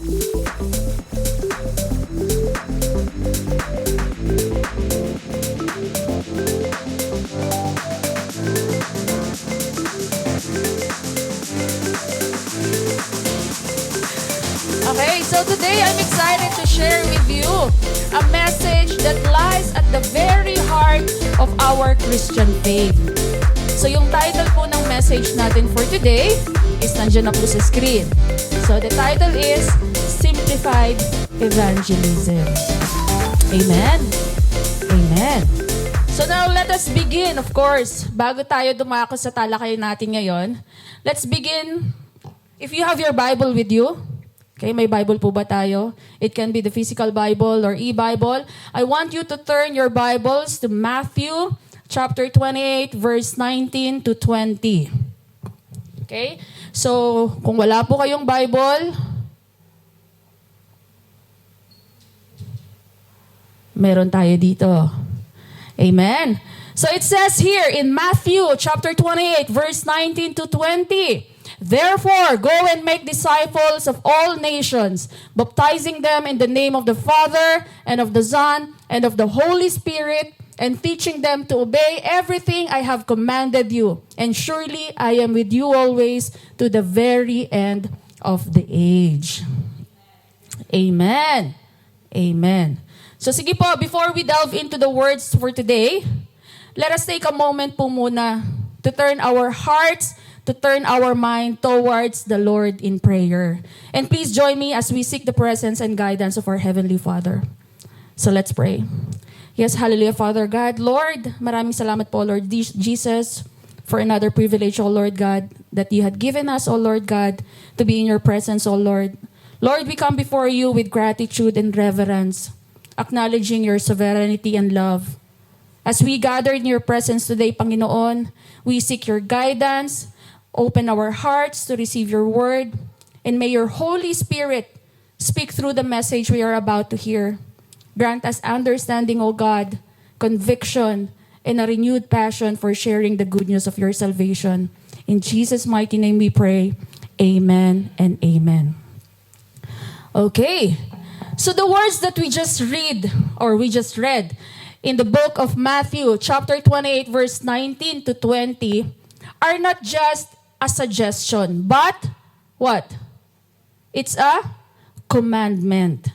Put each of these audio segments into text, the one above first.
Okay, so today I'm excited to share with you a message that lies at the very heart of our Christian faith. So yung title po ng message natin for today is nandiyan na po sa screen. So the title is Simplified Evangelism. Amen. Amen. So now let us begin, of course. Bago tayo dumako sa talakayan natin ngayon, let's begin. If you have your Bible with you, okay, may Bible po ba tayo? It can be the physical Bible or e-Bible. I want you to turn your Bibles to Matthew chapter 28, verse 19 to 20. Okay? So, kung wala po kayong Bible, meron tayo dito. Amen. So it says here in Matthew chapter 28, verse 19 to 20, "Therefore, go and make disciples of all nations, baptizing them in the name of the Father, and of the Son, and of the Holy Spirit, and teaching them to obey everything I have commanded you. And surely I am with you always to the very end of the age." Amen. Amen. So sige po, before we delve into the words for today, let us take a moment po muna to turn our hearts, to turn our mind towards the Lord in prayer. And please join me as we seek the presence and guidance of our Heavenly Father. So let's pray. Yes, hallelujah, Father God. Lord, maraming salamat po, Lord Jesus, for another privilege, O Lord God, that you had given us, O Lord God, to be in your presence, O Lord. Lord, we come before you with gratitude and reverence, acknowledging your sovereignty and love. As we gather in your presence today, Panginoon, we seek your guidance. Open our hearts to receive your word, and may your Holy Spirit speak through the message we are about to hear. Grant us understanding, O God, conviction, and a renewed passion for sharing the good news of your salvation. In Jesus' mighty name we pray. Amen and amen. Okay, so the words that we just read in the book of Matthew, chapter 28, verse 19 to 20, are not just a suggestion, but what? It's a commandment.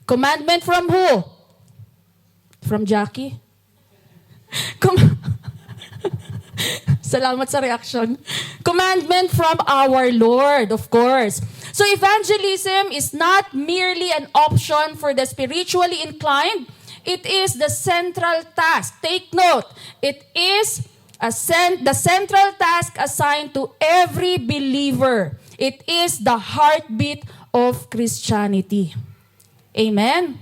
Commandment from who? From Jackie? Salamat sa reaction. Commandment from our Lord, of course. So evangelism is not merely an option for the spiritually inclined. It is the central task. Take note, it is the central task assigned to every believer. It is the heartbeat of Christianity. Amen?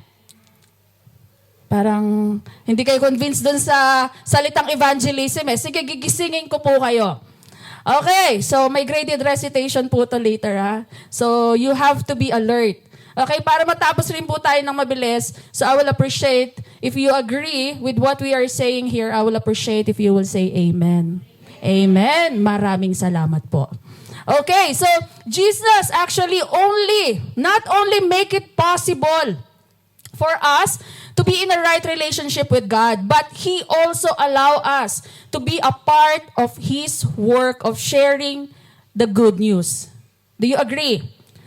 Parang hindi kayo convinced dun sa salitang evangelism eh. Sige, gigisingin ko po kayo. Okay, so may graded recitation po to later ha. So you have to be alert. Okay, para matapos rin po tayo ng mabilis. So I will appreciate if you agree with what we are saying here. I will appreciate if you will say amen. Amen. Maraming salamat po. Okay, so Jesus actually not only make it possible for us to be in a right relationship with God, but He also allow us to be a part of His work of sharing the good news. Do you agree?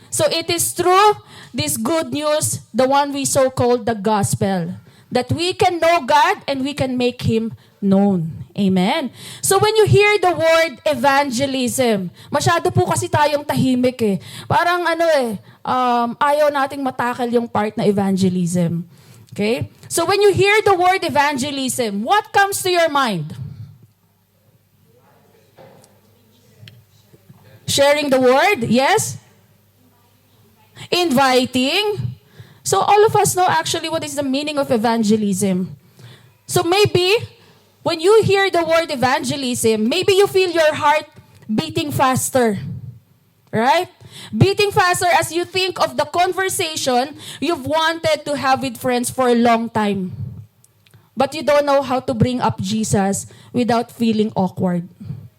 So it is through this good news, the one we so-called the gospel, that we can know God and we can make Him known. Amen. So when you hear the word evangelism, masyado po kasi tayong tahimik eh. Parang ayaw nating matakal yung part na evangelism. Okay? So when you hear the word evangelism, what comes to your mind? Sharing the word, yes? Inviting. So all of us know actually what is the meaning of evangelism. So maybe when you hear the word evangelism, maybe you feel your heart beating faster. Right? Beating faster as you think of the conversation you've wanted to have with friends for a long time. But you don't know how to bring up Jesus without feeling awkward.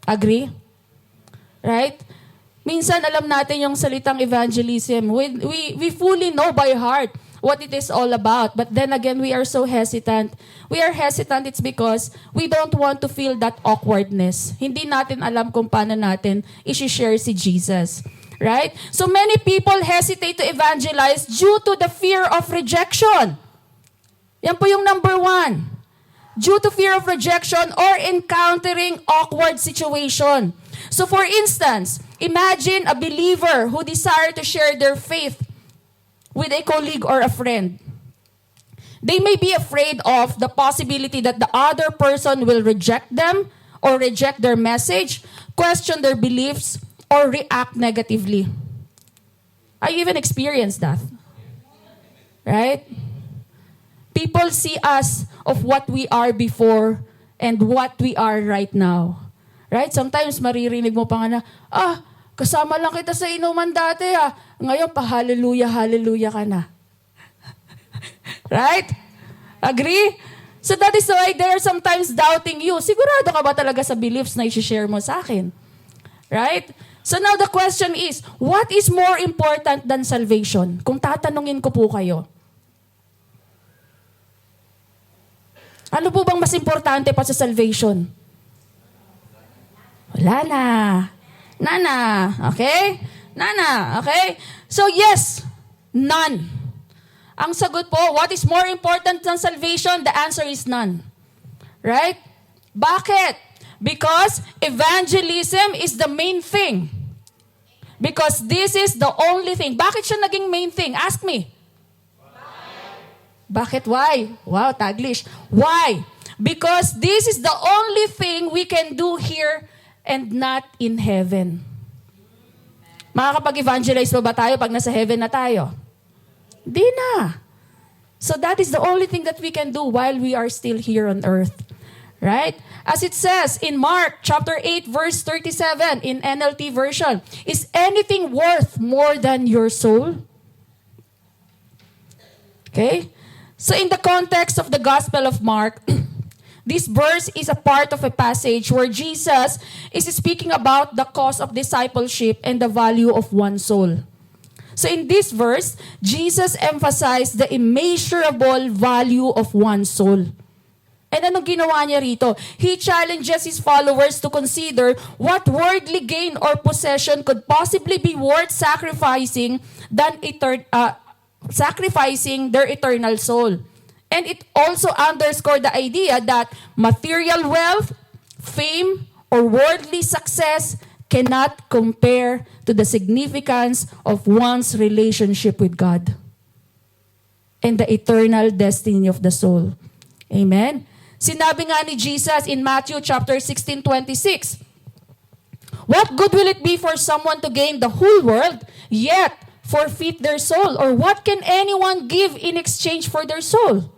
Agree? Right? Minsan alam natin yung salitang evangelism. We fully know by heart what it is all about. But then again, we are so hesitant. We are hesitant, it's because we don't want to feel that awkwardness. Hindi natin alam kung paano natin i-share si Jesus. Right? So many people hesitate to evangelize due to the fear of rejection. Yan po yung number 1. Due to fear of rejection or encountering awkward situation. So for instance, imagine a believer who desire to share their faith with a colleague or a friend. They may be afraid of the possibility that the other person will reject them or reject their message, question their beliefs, or react negatively. I even experienced that. Right? People see us of what we are before and what we are right now. Right? Sometimes maririnig mo pa nga na, kasama lang kita sa inuman dati Ngayon pa hallelujah, hallelujah ka na. Right? Agree? So that is why they are sometimes doubting you. Sigurado ka ba talaga sa beliefs na i-share mo sa akin? Right? So now the question is, what is more important than salvation? Kung tatanungin ko po kayo. Ano po bang mas importante pa sa salvation? Wala na. Nana. Okay? Nana. Okay? So yes, none. Ang sagot po, what is more important than salvation? The answer is none. Right? Bakit? Because evangelism is the main thing. Because this is the only thing. Bakit siya naging main thing? Ask me. Bakit why? Wow, Taglish. Why? Because this is the only thing we can do here and not in heaven. Makakapag-evangelize ba tayo pag nasa heaven na tayo? Di na. So that is the only thing that we can do while we are still here on earth. Right? As it says in Mark chapter 8 verse 37 in NLT version, is anything worth more than your soul? Okay? So in the context of the Gospel of Mark, this verse is a part of a passage where Jesus is speaking about the cost of discipleship and the value of one soul. So in this verse, Jesus emphasized the immeasurable value of one soul. And anong ginawa niya rito? He challenges his followers to consider what worldly gain or possession could possibly be worth sacrificing sacrificing their eternal soul. And it also underscored the idea that material wealth, fame, or worldly success cannot compare to the significance of one's relationship with God and the eternal destiny of the soul. Amen? Sinabi nga ni Jesus in Matthew chapter 16:26, what good will it be for someone to gain the whole world, yet forfeit their soul? Or what can anyone give in exchange for their soul?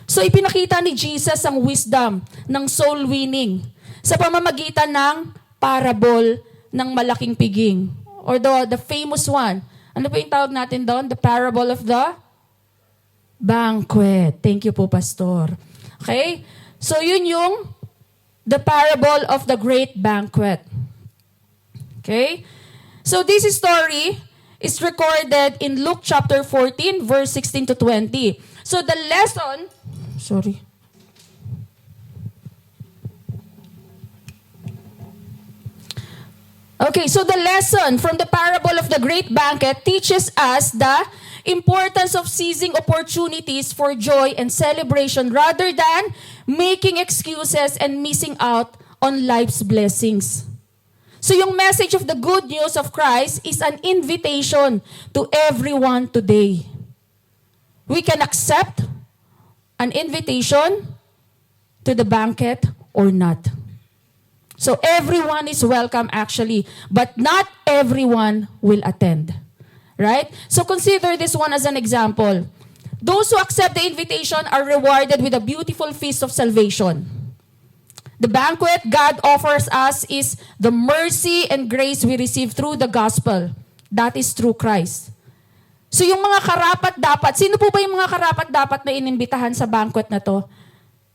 So ipinakita ni Jesus ang wisdom ng soul winning sa pamamagitan ng parable ng malaking piging. Or the famous one. Ano po yung tawag natin doon? The parable of the banquet. Thank you po, Pastor. Okay? So yun yung the parable of the great banquet. Okay? So this story is recorded in Luke chapter 14, verse 16 to 20. So the lesson, Okay, so the lesson from the parable of the great banquet teaches us the importance of seizing opportunities for joy and celebration rather than making excuses and missing out on life's blessings. So yung message of the good news of Christ is an invitation to everyone today. We can accept an invitation to the banquet or not. So everyone is welcome actually, but not everyone will attend. Right? So consider this one as an example. Those who accept the invitation are rewarded with a beautiful feast of salvation. The banquet God offers us is the mercy and grace we receive through the gospel. That is through Christ. So yung mga karapat-dapat, sino po ba yung mga karapat-dapat na inimbitahan sa banquet na to?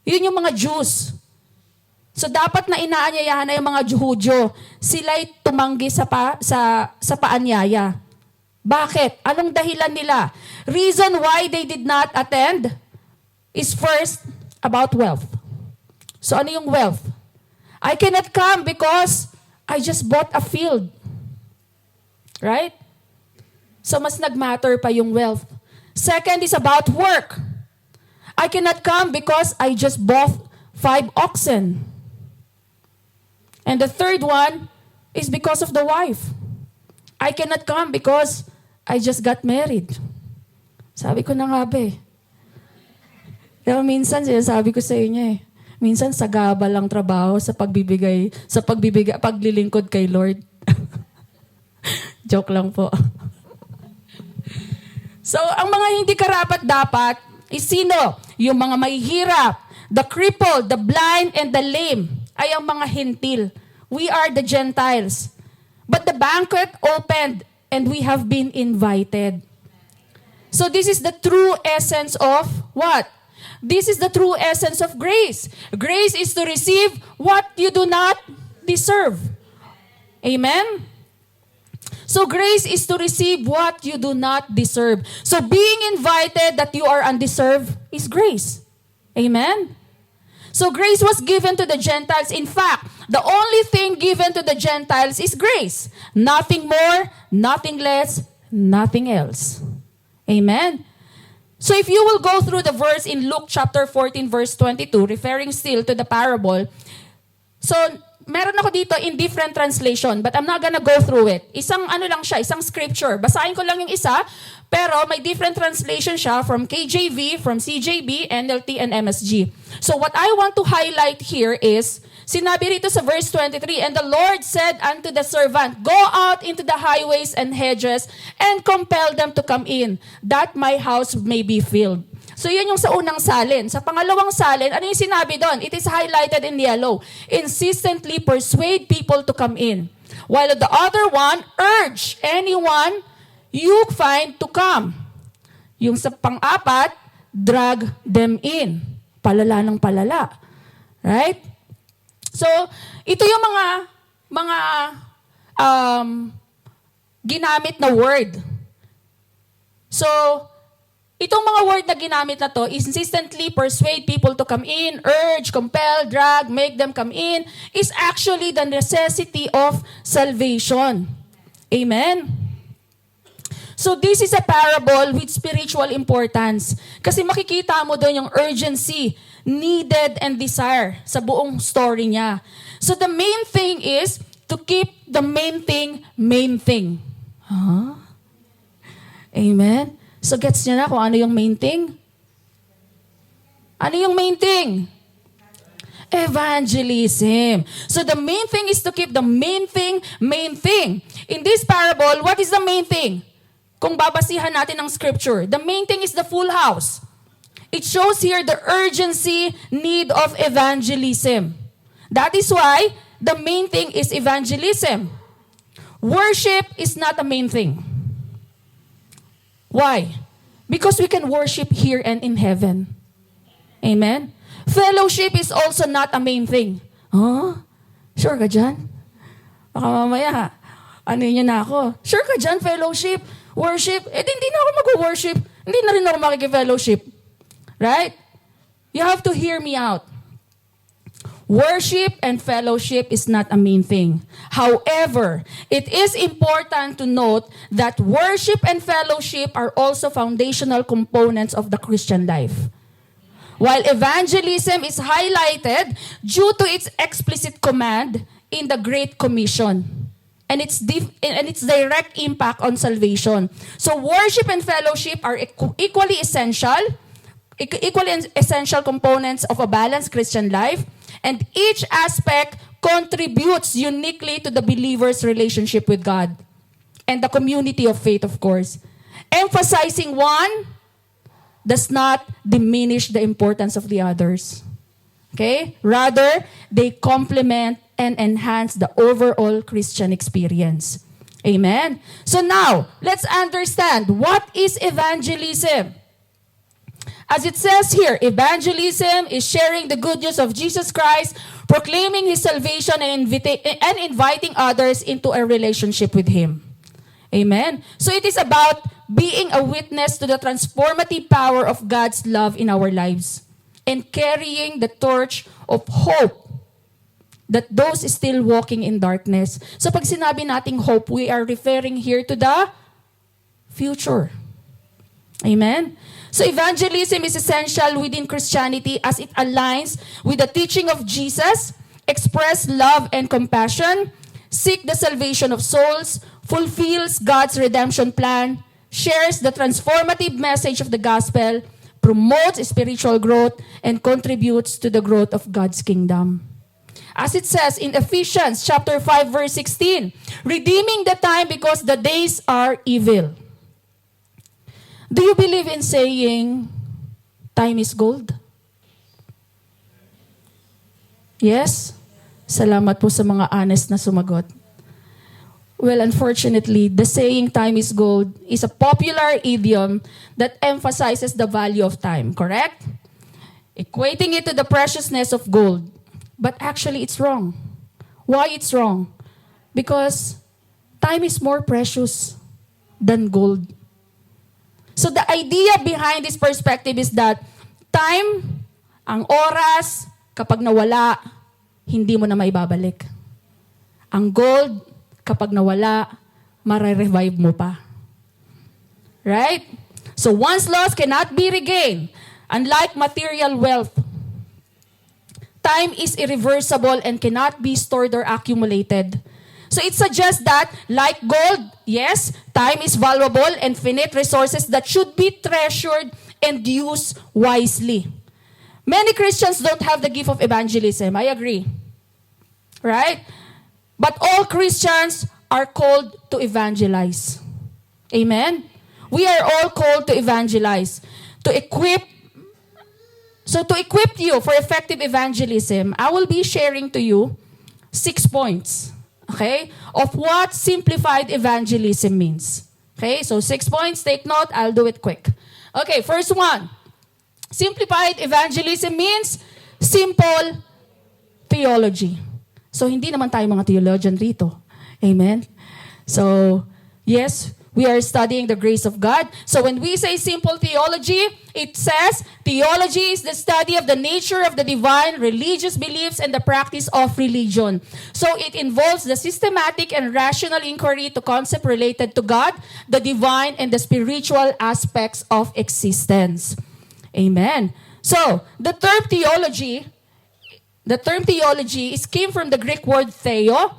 Yun yung mga Jews. So dapat na inaanyayahan na yung mga Hudyo, sila'y tumanggi sa paanyaya. Bakit? Anong dahilan nila? Reason why they did not attend is first about wealth. So ano yung wealth? I cannot come because I just bought a field. Right? So mas nagmatter pa yung wealth. Second is about work. I cannot come because I just bought 5 oxen. And the third one is because of the wife. I cannot come because I just got married. Sabi ko na nga ba eh. Pero minsan, sinasabi ko sa inyo eh. Minsan, sagaba lang trabaho sa paglilingkod kay Lord. Joke lang po. So, ang mga hindi karapat-dapat is sino? Yung mga mahihirap, the crippled, the blind, and the lame ay ang mga hentil. We are the Gentiles. But the banquet opened and we have been invited. So this is the true essence of what? This is the true essence of grace. Grace is to receive what you do not deserve. Amen? So grace is to receive what you do not deserve. So being invited that you are undeserved is grace. Amen? So grace was given to the Gentiles. In fact, the only thing given to the Gentiles is grace. Nothing more, nothing less, nothing else. Amen? So if you will go through the verse in Luke chapter 14 verse 22, referring still to the parable, so meron ako dito in different translation, but I'm not gonna go through it. Isang lang siya, isang scripture. Basahin ko lang yung isa, pero may different translation siya from KJV, from CJB, NLT, and MSG. So what I want to highlight here is, sinabi rito sa verse 23, "And the Lord said unto the servant, Go out into the highways and hedges, and compel them to come in, that my house may be filled." So yun yung sa unang salin. Sa pangalawang salin, ano yung sinabi doon? It is highlighted in yellow. Insistently persuade people to come in. While the other one, urge anyone you find to come. Yung sa pang-apat, drag them in. Palala ng palala. Right? So, ito yung mga ginamit na word. So, itong mga word na ginamit na to, insistently persuade people to come in, urge, compel, drag, make them come in, is actually the necessity of salvation. Amen? So this is a parable with spiritual importance. Kasi makikita mo doon yung urgency, needed, and desire sa buong story niya. So the main thing is to keep the main thing, main thing. Huh? Amen? So gets niyo na kung ano yung main thing? Ano yung main thing? Evangelism. So the main thing is to keep the main thing, main thing. In this parable, what is the main thing? Kung babasihan natin ng scripture, the main thing is the full house. It shows here the urgency, need of evangelism. That is why the main thing is evangelism. Worship is not the main thing. Why? Because we can worship here and in heaven. Amen? Fellowship is also not a main thing. Huh? Sure ka dyan? Baka mamaya, ano yun na ako? Sure ka dyan, fellowship? Worship? Hindi na ako mag-worship. Hindi na rin ako makikifellowship. Right? You have to hear me out. Worship and fellowship is not a main thing. However, it is important to note that worship and fellowship are also foundational components of the Christian life. While evangelism is highlighted due to its explicit command in the Great Commission and its direct impact on salvation. So worship and fellowship are equally essential components of a balanced Christian life. And each aspect contributes uniquely to the believer's relationship with God and the community of faith, of course. Emphasizing one does not diminish the importance of the others. Okay? Rather, they complement and enhance the overall Christian experience. Amen? So now, let's understand, what is evangelism? As it says here, evangelism is sharing the good news of Jesus Christ, proclaiming His salvation and inviting others into a relationship with Him. Amen? So it is about being a witness to the transformative power of God's love in our lives and carrying the torch of hope that those still walking in darkness. So pag sinabi nating hope, we are referring here to the future. Amen? So evangelism is essential within Christianity as it aligns with the teaching of Jesus, express love and compassion, seek the salvation of souls, fulfills God's redemption plan, shares the transformative message of the gospel, promotes spiritual growth, and contributes to the growth of God's kingdom. As it says in Ephesians chapter 5 verse 16, redeeming the time because the days are evil. Do you believe in saying, time is gold? Yes? Salamat po sa mga honest na sumagot. Well, unfortunately, the saying time is gold is a popular idiom that emphasizes the value of time, correct? Equating it to the preciousness of gold. But actually, it's wrong. Why it's wrong? Because time is more precious than gold. So the idea behind this perspective is that time, ang oras, kapag nawala, hindi mo na maibabalik. Ang gold, kapag nawala, mare-revive mo pa. Right? So once lost cannot be regained. Unlike material wealth, time is irreversible and cannot be stored or accumulated. So it suggests that, like gold, yes, time is valuable and finite resources that should be treasured and used wisely. Many Christians don't have the gift of evangelism. I agree. Right? But all Christians are called to evangelize. Amen? We are all called to evangelize. To equip you for effective evangelism, I will be sharing to you 6 points. Okay? Of what simplified evangelism means. Okay? So 6 points. Take note. I'll do it quick. Okay, first one. Simplified evangelism means simple theology. So hindi naman tayo mga theologian rito. Amen? So, yes, we are studying the grace of God. So when we say simple theology, it says theology is the study of the nature of the divine, religious beliefs, and the practice of religion. So it involves the systematic and rational inquiry to concepts related to God, the divine, and the spiritual aspects of existence. Amen. So the term theology came from the Greek word theo,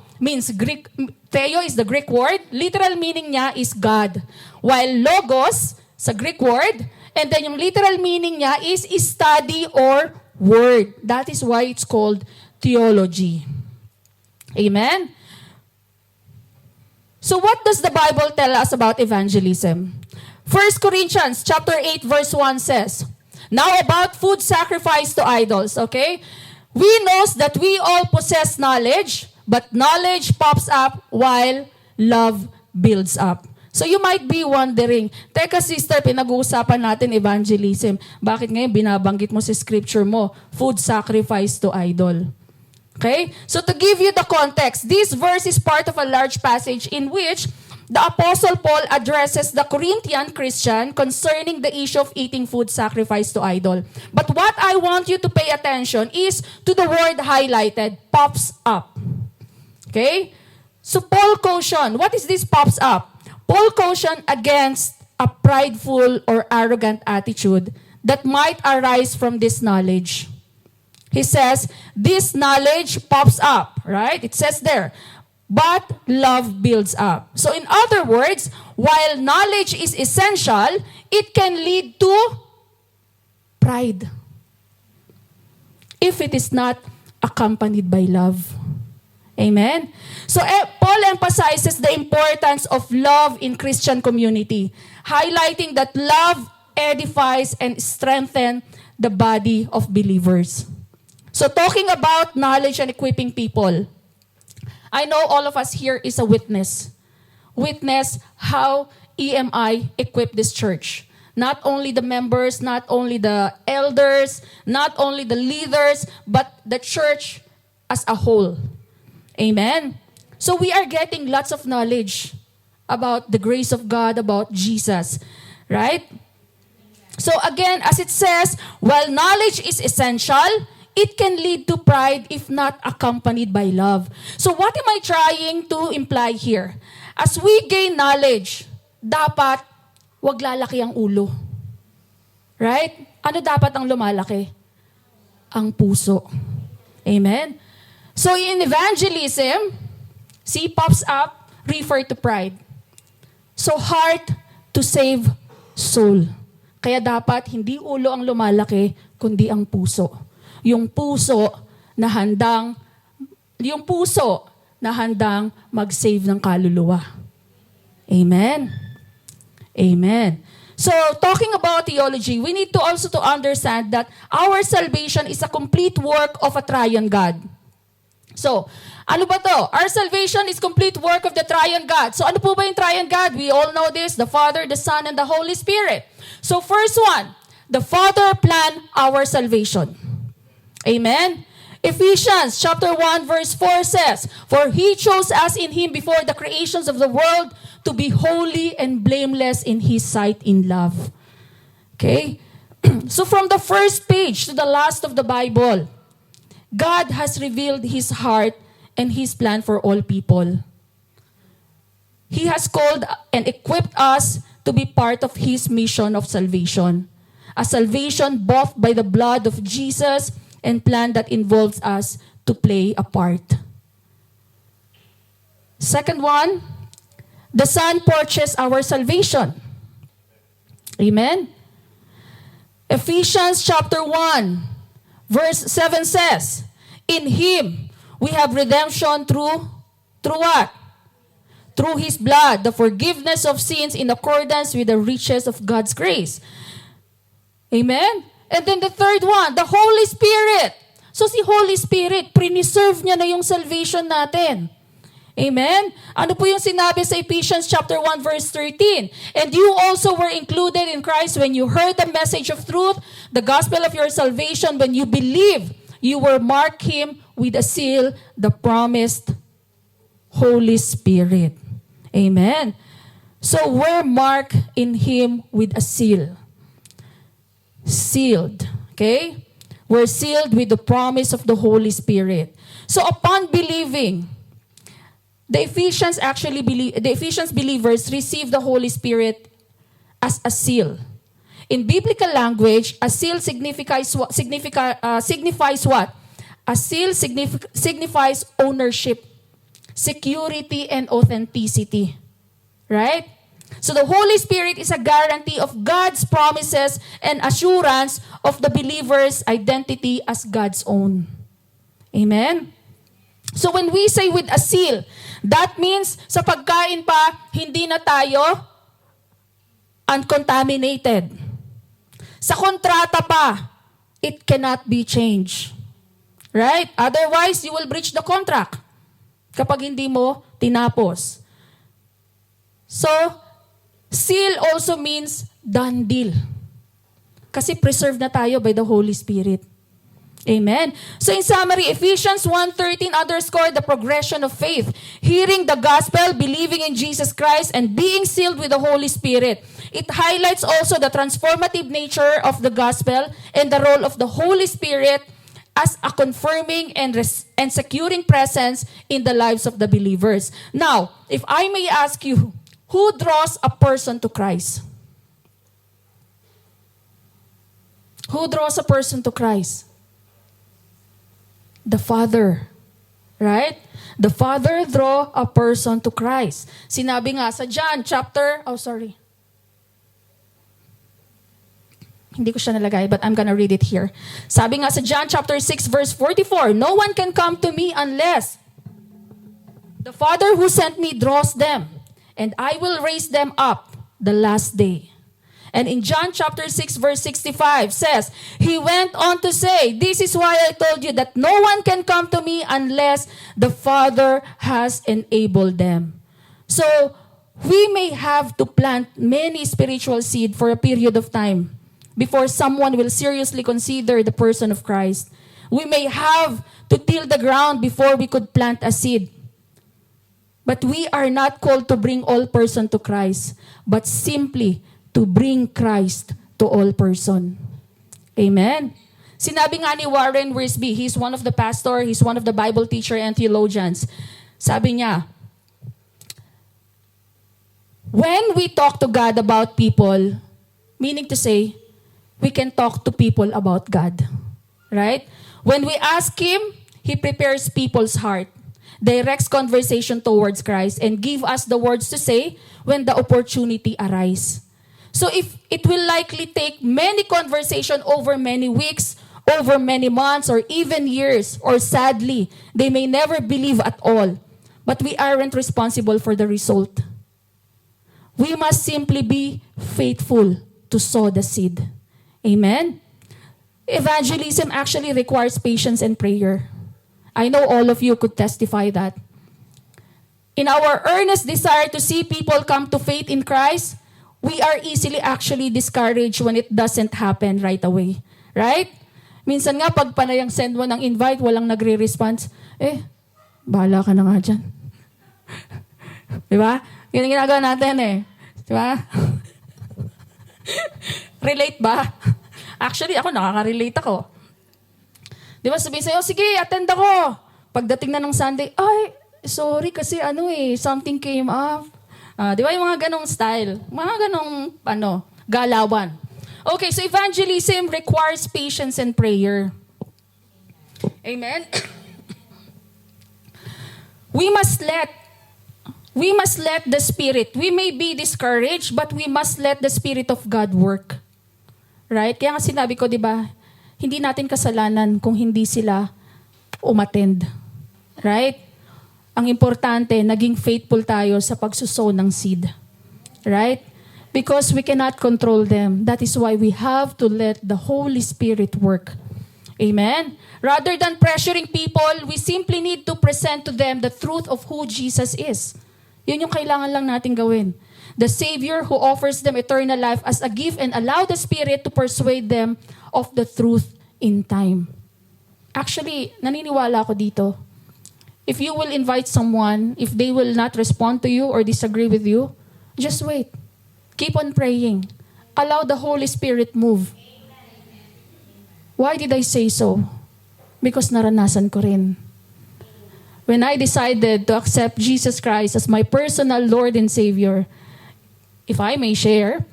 Theo is the Greek word. Literal meaning niya is God. While logos, sa Greek word, and then yung literal meaning niya is study or word. That is why it's called theology. Amen? So what does the Bible tell us about evangelism? 1 Corinthians chapter 8 verse 1 says, now about food sacrificed to idols, okay? We knows that we all possess knowledge, but knowledge pops up while love builds up. So you might be wondering, teka sister, pinag-uusapan natin evangelism. Bakit ngayon binabanggit mo sa scripture mo, food sacrifice to idol? Okay? So to give you the context, this verse is part of a large passage in which the Apostle Paul addresses the Corinthian Christian concerning the issue of eating food sacrificed to idol. But what I want you to pay attention is to the word highlighted, pops up. Okay? So Paul cautioned, what is this pops up? Paul cautioned against a prideful or arrogant attitude that might arise from this knowledge. He says, this knowledge pops up, right? It says there, but love builds up. So in other words, while knowledge is essential, it can lead to pride if it is not accompanied by love. Amen? So Paul emphasizes the importance of love in Christian community, highlighting that love edifies and strengthens the body of believers. So talking about knowledge and equipping people, I know all of us here is a witness. Witness how EMI equipped this church. Not only the members, not only the elders, not only the leaders, but the church as a whole. Amen? So we are getting lots of knowledge about the grace of God, about Jesus. Right? So again, as it says, while knowledge is essential, it can lead to pride if not accompanied by love. So what am I trying to imply here? As we gain knowledge, dapat wag lalaki ang ulo. Right? Ano dapat ang lumalaki? Ang puso. Amen? So in evangelism, see, pops up, refer to pride. So heart to save soul. Kaya dapat hindi ulo ang lumalaki, kundi ang puso. Yung puso na handang mag-save ng kaluluwa. Amen? Amen. So, talking about theology, we need to also to understand that our salvation is a complete work of a triune God. So, ano ba to? Our salvation is complete work of the triune God. So, ano po ba yung triune God? We all know this, the Father, the Son, and the Holy Spirit. So, first one, the Father planned our salvation. Amen? Ephesians chapter 1 verse 4 says, "For He chose us in Him before the creations of the world to be holy and blameless in His sight in love." Okay? So from the first page to the last of the Bible, God has revealed His heart and His plan for all people. He has called and equipped us to be part of His mission of salvation. A salvation bought by the blood of Jesus and plan that involves us to play a part. Second one, the Son purchased our salvation. Amen? Ephesians chapter 1, verse 7 says, "In Him we have redemption through what? Through His blood, the forgiveness of sins in accordance with the riches of God's grace." Amen? And then the third one, the Holy Spirit. So si Holy Spirit, preserve niya na yung salvation natin. Amen? Ano po yung sinabi sa Ephesians chapter 1 verse 13? "And you also were included in Christ when you heard the message of truth, the gospel of your salvation. When you believe, you were marked Him with a seal, the promised Holy Spirit." Amen? So we're marked in Him with a seal. Sealed. Okay? We're sealed with the promise of the Holy Spirit. So upon believing, the Ephesians believers receive the Holy Spirit as a seal. In biblical language, a seal signifies what? A seal signifies ownership, security, and authenticity. Right? So the Holy Spirit is a guarantee of God's promises and assurance of the believer's identity as God's own. Amen? So when we say with a seal, that means sa pagkain pa, hindi na tayo uncontaminated. Sa kontrata pa, it cannot be changed. Right? Otherwise, you will breach the contract kapag hindi mo tinapos. So, seal also means done deal. Kasi preserved na tayo by the Holy Spirit. Amen. So in summary, Ephesians 1:13 underscore the progression of faith. Hearing the gospel, believing in Jesus Christ, and being sealed with the Holy Spirit. It highlights also the transformative nature of the gospel and the role of the Holy Spirit as a confirming and securing presence in the lives of the believers. Now, if I may ask you, who draws a person to Christ? Who draws a person to Christ? The Father. Right? The Father draw a person to Christ. Sinabi nga sa John hindi ko siya nalagay, but I'm gonna read it here. Sabi nga sa John chapter 6 verse 44, "No one can come to me unless the Father who sent me draws them. And I will raise them up the last day." And in John chapter 6 verse 65 says, he went on to say, "This is why I told you that no one can come to me unless the Father has enabled them." So, we may have to plant many spiritual seed for a period of time before someone will seriously consider the person of Christ. We may have to till the ground before we could plant a seed. But we are not called to bring all person to Christ, but simply to bring Christ to all person. Amen. Sinabi nga ni Warren Wiersbe, he's one of the pastor, he's one of the Bible teacher and theologians. Sabi niya, when we talk to God about people, meaning to say, we can talk to people about God. Right? When we ask Him, He prepares people's heart, directs conversation towards Christ, and give us the words to say when the opportunity arises. So if it will likely take many conversation over many weeks, over many months, or even years, or sadly, they may never believe at all. But we aren't responsible for the result. We must simply be faithful to sow the seed. Amen? Evangelism actually requires patience and prayer. I know all of you could testify that. In our earnest desire to see people come to faith in Christ, we are easily actually discouraged when it doesn't happen right away. Right? Minsan nga, pag panayang send mo ng invite, walang nagre-response, bahala ka na nga dyan. Diba? Yun ang ginagawa natin Diba? Relate ba? Actually, ako nakaka-relate ako. Diba sabihin sa'yo, sige, attend ako. Pagdating na ng Sunday, ay, sorry kasi something came up. Diba yung mga ganong style? Mga ganong, galawan. Okay, so evangelism requires patience and prayer. Amen? We must let the Spirit, we may be discouraged, but we must let the Spirit of God work. Right? Kaya nga sinabi ko, di ba, hindi natin kasalanan kung hindi sila umattend. Right? Ang importante, naging faithful tayo sa pagsusow ng seed. Right? Because we cannot control them. That is why we have to let the Holy Spirit work. Amen? Rather than pressuring people, we simply need to present to them the truth of who Jesus is. Yun yung kailangan lang natin gawin. The Savior who offers them eternal life as a gift and allow the Spirit to persuade them of the truth in time. Actually, naniniwala ako dito. If you will invite someone, if they will not respond to you or disagree with you, just wait. Keep on praying. Allow the Holy Spirit move. Why did I say so? Because naranasan ko rin. When I decided to accept Jesus Christ as my personal Lord and Savior, if I may share,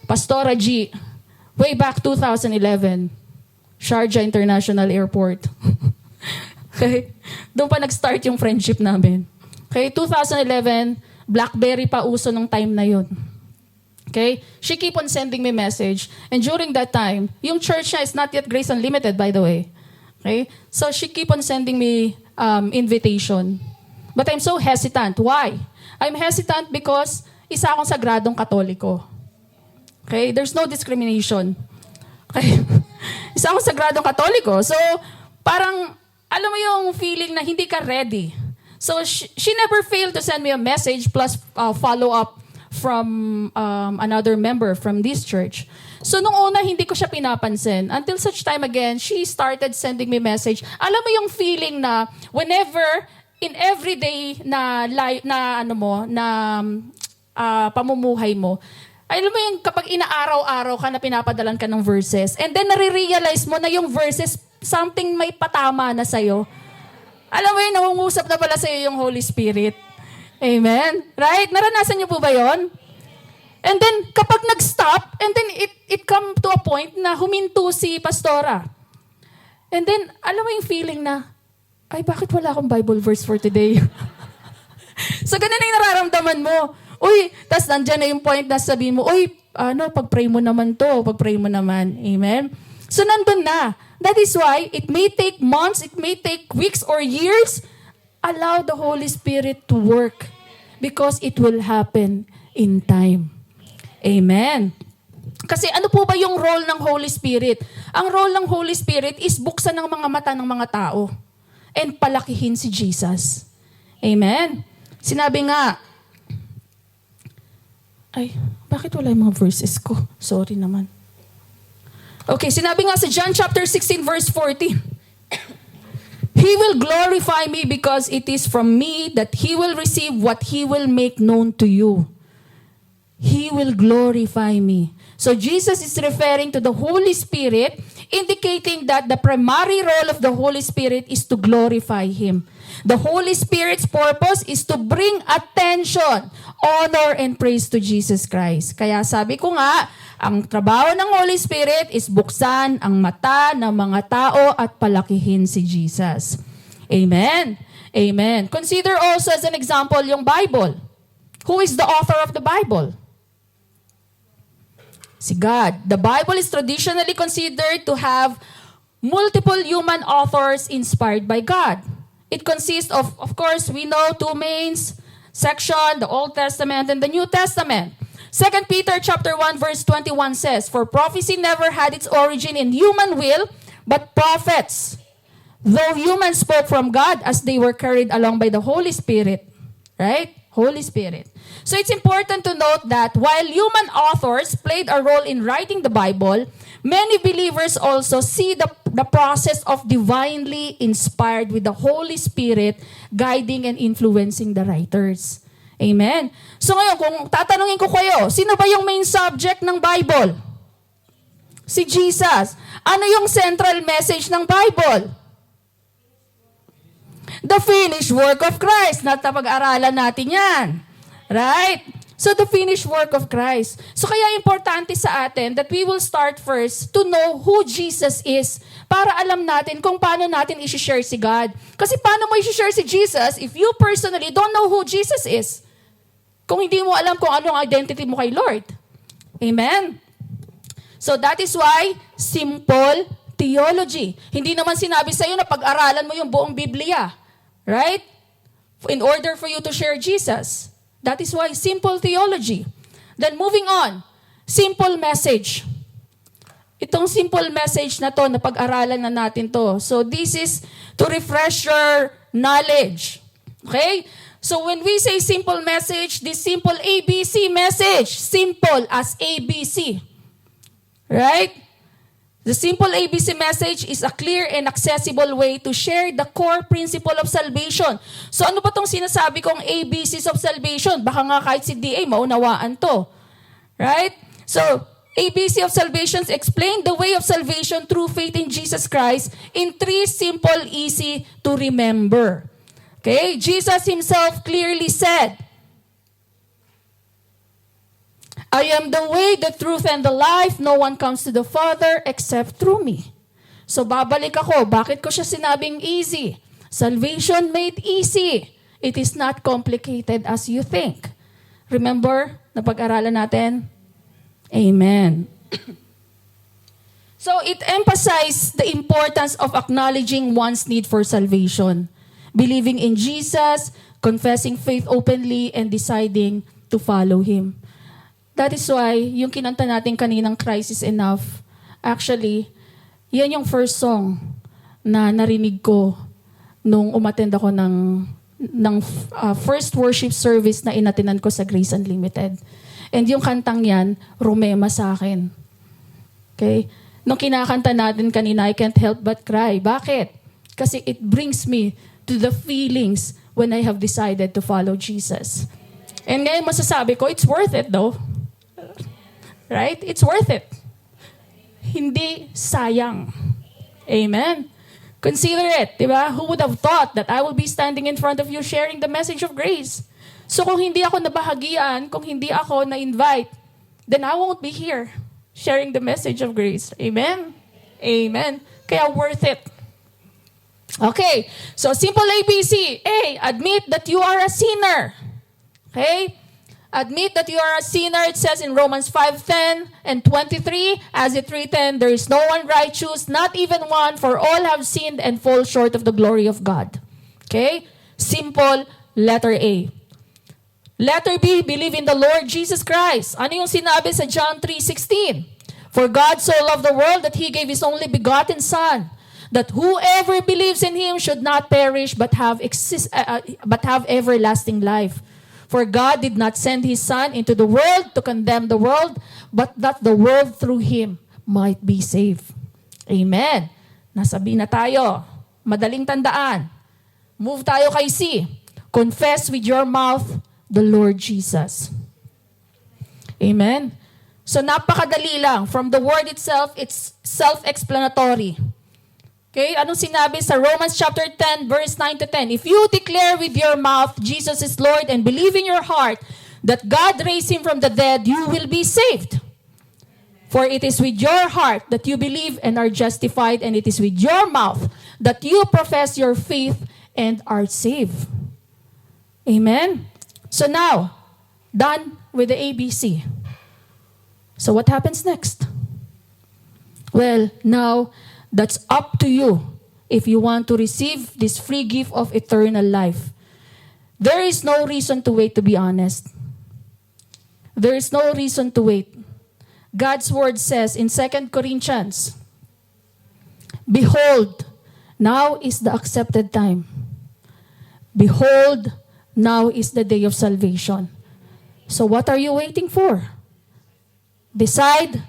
Pastora G, way back 2011, Sharjah International Airport. Okay? Doon pa nag-start yung friendship namin. Okay? 2011, BlackBerry pa uso nung time na yun. Okay? She keep on sending me message. And during that time, yung church niya is not yet Grace Unlimited, by the way. Okay? So she keep on sending me invitation. But I'm so hesitant. Why? I'm hesitant because isa akong sagradong Katoliko. Okay? There's no discrimination. Okay? Isa akong sagradong Katoliko. So, parang, alam mo yung feeling na hindi ka ready. So, she never failed to send me a message plus follow-up from another member from this church. So, nung una, hindi ko siya pinapansin. Until such time again, she started sending me message. Alam mo yung feeling na whenever, in everyday na pamumuhay mo, alam mo yung kapag inaaraw-araw ka na pinapadalan ka ng verses, and then nare-realize mo na yung verses, something may patama na sa'yo. Alam mo yun, nangungusap na pala sa'yo yung Holy Spirit. Amen? Right? Naranasan niyo po ba yon? And then, kapag nag-stop, and then it come to a point na huminto si Pastora. And then, alam mo yung feeling na, ay, bakit wala akong Bible verse for today? So, ganun na yung nararamdaman mo. Uy, tas nandyan na yung point na sabihin mo, uy, pag-pray mo naman to, pag-pray mo naman. Amen? So, nandun na. That is why, it may take months, it may take weeks or years, allow the Holy Spirit to work because it will happen in time. Amen. Kasi ano po ba yung role ng Holy Spirit? Ang role ng Holy Spirit is buksan ng mga mata ng mga tao and palakihin si Jesus. Amen. Sinabi nga, Ay, bakit wala yung mga verses ko? Sorry naman. Okay, sinabi nga sa John chapter 16 verse 14. He will glorify me because it is from me that he will receive what he will make known to you. He will glorify me. So Jesus is referring to the Holy Spirit, indicating that the primary role of the Holy Spirit is to glorify Him. The Holy Spirit's purpose is to bring attention, honor, and praise to Jesus Christ. Kaya sabi ko nga, ang trabaho ng Holy Spirit is buksan ang mata ng mga tao at palakihin si Jesus. Amen? Amen. Consider also as an example yung Bible. Who is the author of the Bible? Si God. The Bible is traditionally considered to have multiple human authors inspired by God. It consists of course, we know two main sections, the Old Testament and the New Testament. 2 Peter chapter 1 verse 21 says, "For prophecy never had its origin in human will, but prophets, though humans spoke from God as they were carried along by the Holy Spirit." Right? Holy Spirit. So it's important to note that while human authors played a role in writing the Bible, many believers also see the process of divinely inspired with the Holy Spirit guiding and influencing the writers. Amen. So ngayon, kung tatanungin ko kayo, sino ba yung main subject ng Bible? Si Jesus. Ano yung central message ng Bible? The finished work of Christ. Napag-aralan natin yan. Right? So the finished work of Christ. So kaya importante sa atin that we will start first to know who Jesus is para alam natin kung paano natin i-share si God. Kasi paano mo i-share si Jesus if you personally don't know who Jesus is? Kung hindi mo alam kung anong identity mo kay Lord. Amen? So that is why simple theology. Hindi naman sinabi sa iyo na pag-aralan mo yung buong Biblia. Right? In order for you to share Jesus. That is why simple theology. Then moving on, simple message. Itong simple message na to, na pag-aralan na natin to. So this is to refresh your knowledge. Okay? So when we say simple message, this simple ABC message, simple as ABC. Right? The simple ABC message is a clear and accessible way to share the core principle of salvation. So ano ba itong sinasabi kong ABCs of salvation? Baka nga kahit si DA maunawaan to. Right? So, ABC of salvation explain the way of salvation through faith in Jesus Christ in 3 simple, easy to remember. Okay? Jesus Himself clearly said, "I am the way, the truth, and the life. No one comes to the Father except through me." So babalik ako. Bakit ko siya sinabing easy? Salvation made easy. It is not complicated as you think. Remember, napag-aralan natin? Amen. So it emphasized the importance of acknowledging one's need for salvation, believing in Jesus, confessing faith openly, and deciding to follow Him. That is why, yung kinanta natin kaninang Christ is Enough, actually, yan yung first song na narinig ko nung umattend ako ng first worship service na inatinan ko sa Grace Unlimited. And yung kantang yan, rumema sa akin. Okay? Nung kinakanta natin kanina, I can't help but cry. Bakit? Kasi it brings me to the feelings when I have decided to follow Jesus. And ngayon masasabi ko, it's worth it though. Right? It's worth it. Hindi sayang. Amen? Consider it, di ba? Who would have thought that I will be standing in front of you sharing the message of grace? So kung hindi ako nabahagian, kung hindi ako na-invite, then I won't be here sharing the message of grace. Amen? Amen. Kaya worth it. Okay. So simple ABC. A, admit that you are a sinner. Okay? Admit that you are a sinner. It says in Romans 5:10 and 23, as it written, there is no one righteous, not even one, for all have sinned and fall short of the glory of God. Okay? Simple, letter A. Letter B, believe in the Lord Jesus Christ. Ano yung sinabi sa John 3:16? For God so loved the world that He gave His only begotten Son, that whoever believes in Him should not perish but have everlasting life. For God did not send His Son into the world to condemn the world, but that the world through Him might be saved. Amen. Nasabi na tayo. Madaling tandaan. Move tayo kay C. Confess with your mouth the Lord Jesus. Amen. So napakadali lang. From the word itself, it's self-explanatory. Okay, anong sinabi sa Romans chapter 10, verse 9 to 10? If you declare with your mouth Jesus is Lord and believe in your heart that God raised Him from the dead, you will be saved. For it is with your heart that you believe and are justified, and it is with your mouth that you profess your faith and are saved. Amen? So now, done with the ABC. So what happens next? Well, now, that's up to you if you want to receive this free gift of eternal life. There is no reason to wait, to be honest. There is no reason to wait. God's word says in 2 Corinthians, behold, now is the accepted time. Behold, now is the day of salvation. So what are you waiting for? Decide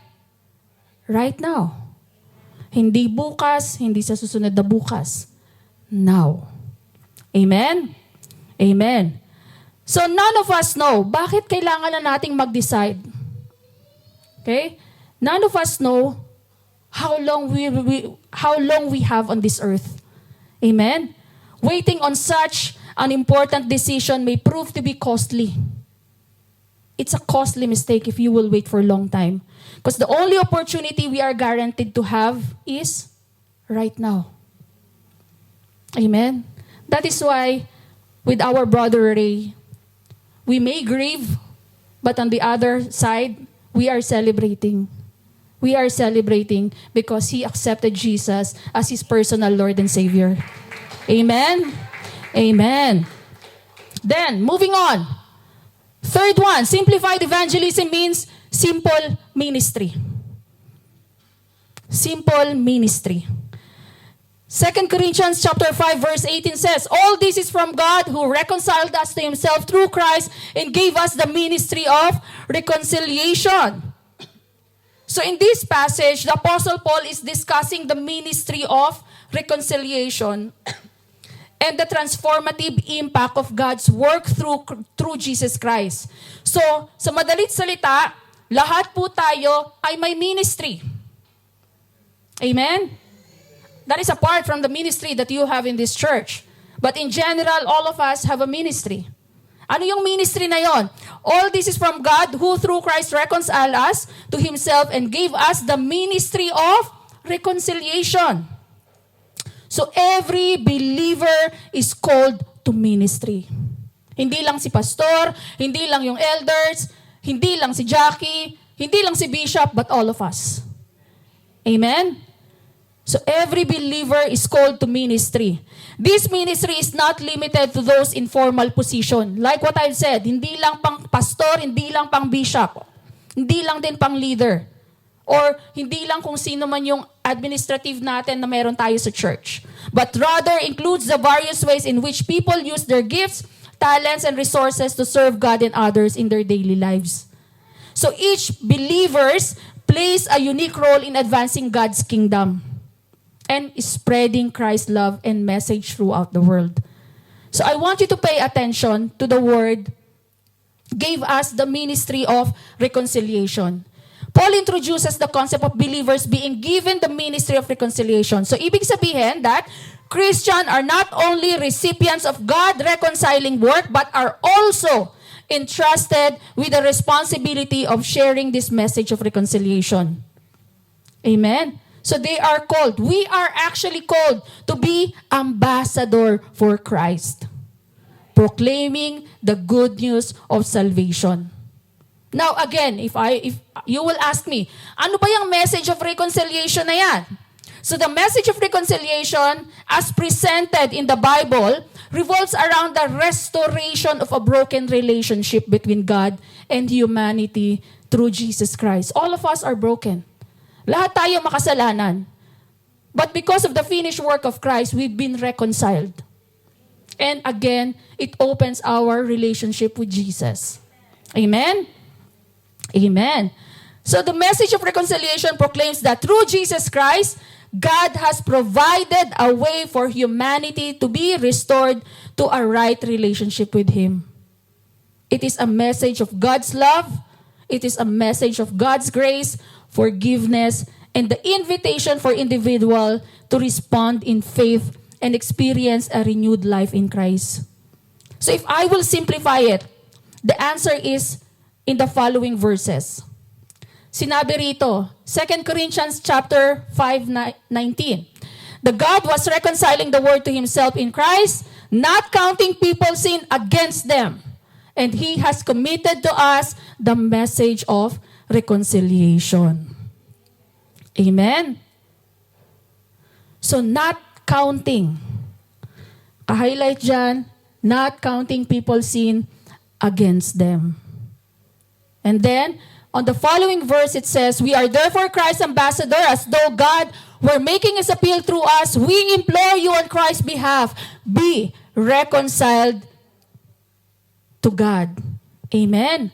right now. Hindi bukas, hindi sa susunod na bukas. Now. Amen? Amen. So none of us know, bakit kailangan na nating mag-decide? Okay? None of us know how long we have on this earth. Amen? Waiting on such an important decision may prove to be costly. It's a costly mistake if you will wait for a long time. Because the only opportunity we are guaranteed to have is right now. Amen? That is why with our brother Ray, we may grieve, but on the other side, we are celebrating. We are celebrating because he accepted Jesus as his personal Lord and Savior. Amen? Amen. Then, moving on. Third one, simplified evangelism means simple ministry. Simple ministry. 2 Corinthians chapter 5 verse 18 says, all this is from God who reconciled us to Himself through Christ and gave us the ministry of reconciliation. So in this passage, the Apostle Paul is discussing the ministry of reconciliation and the transformative impact of God's work through Jesus Christ. So, sa madalit salita, lahat po tayo ay may ministry. Amen? That is apart from the ministry that you have in this church. But in general, all of us have a ministry. Ano yung ministry na yon? All this is from God who through Christ reconciled us to Himself and gave us the ministry of reconciliation. So every believer is called to ministry. Hindi lang si pastor, hindi lang yung elders, hindi lang si Jackie, hindi lang si Bishop, but all of us. Amen? So every believer is called to ministry. This ministry is not limited to those in formal position. Like what I've said, hindi lang pang pastor, hindi lang pang bishop, hindi lang din pang leader. Or hindi lang kung sino man yung administrative natin na meron tayo sa church. But rather includes the various ways in which people use their gifts, talents, and resources to serve God and others in their daily lives. So each believers plays a unique role in advancing God's kingdom and spreading Christ's love and message throughout the world. So I want you to pay attention to the word gave us the ministry of reconciliation. Paul introduces the concept of believers being given the ministry of reconciliation. So, ibig sabihin that Christians are not only recipients of God reconciling work, but are also entrusted with the responsibility of sharing this message of reconciliation. Amen? So, they are called, we are actually called to be ambassador for Christ, proclaiming the good news of salvation. Now again, if you will ask me, ano ba yung message of reconciliation na yan? So the message of reconciliation as presented in the Bible revolves around the restoration of a broken relationship between God and humanity through Jesus Christ. All of us are broken. Lahat tayo makasalanan. But because of the finished work of Christ, we've been reconciled. And again, it opens our relationship with Jesus. Amen? Amen. So the message of reconciliation proclaims that through Jesus Christ, God has provided a way for humanity to be restored to a right relationship with Him. It is a message of God's love. It is a message of God's grace, forgiveness, and the invitation for individual to respond in faith and experience a renewed life in Christ. So if I will simplify it, the answer is in the following verses. Sinabi rito, 2 Corinthians chapter 5:19. The God was reconciling the world to Himself in Christ, not counting people's sin against them. And He has committed to us the message of reconciliation. Amen? So not counting. Ka-highlight dyan, not counting people's sin against them. And then, on the following verse, it says, we are therefore Christ's ambassador, as though God were making His appeal through us. We implore you on Christ's behalf, be reconciled to God. Amen.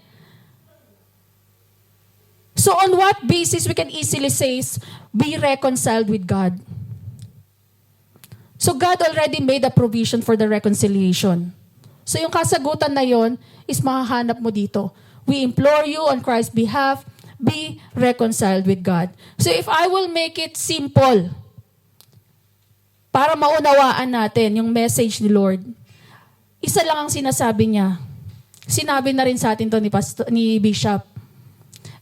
So on what basis we can easily say, be reconciled with God? So God already made a provision for the reconciliation. So yung kasagutan na yon is mahahanap mo dito. We implore you on Christ's behalf, be reconciled with God. So if I will make it simple, para maunawaan natin yung message ni Lord, isa lang ang sinasabi niya. Sinabi na rin sa atin to ni Bishop,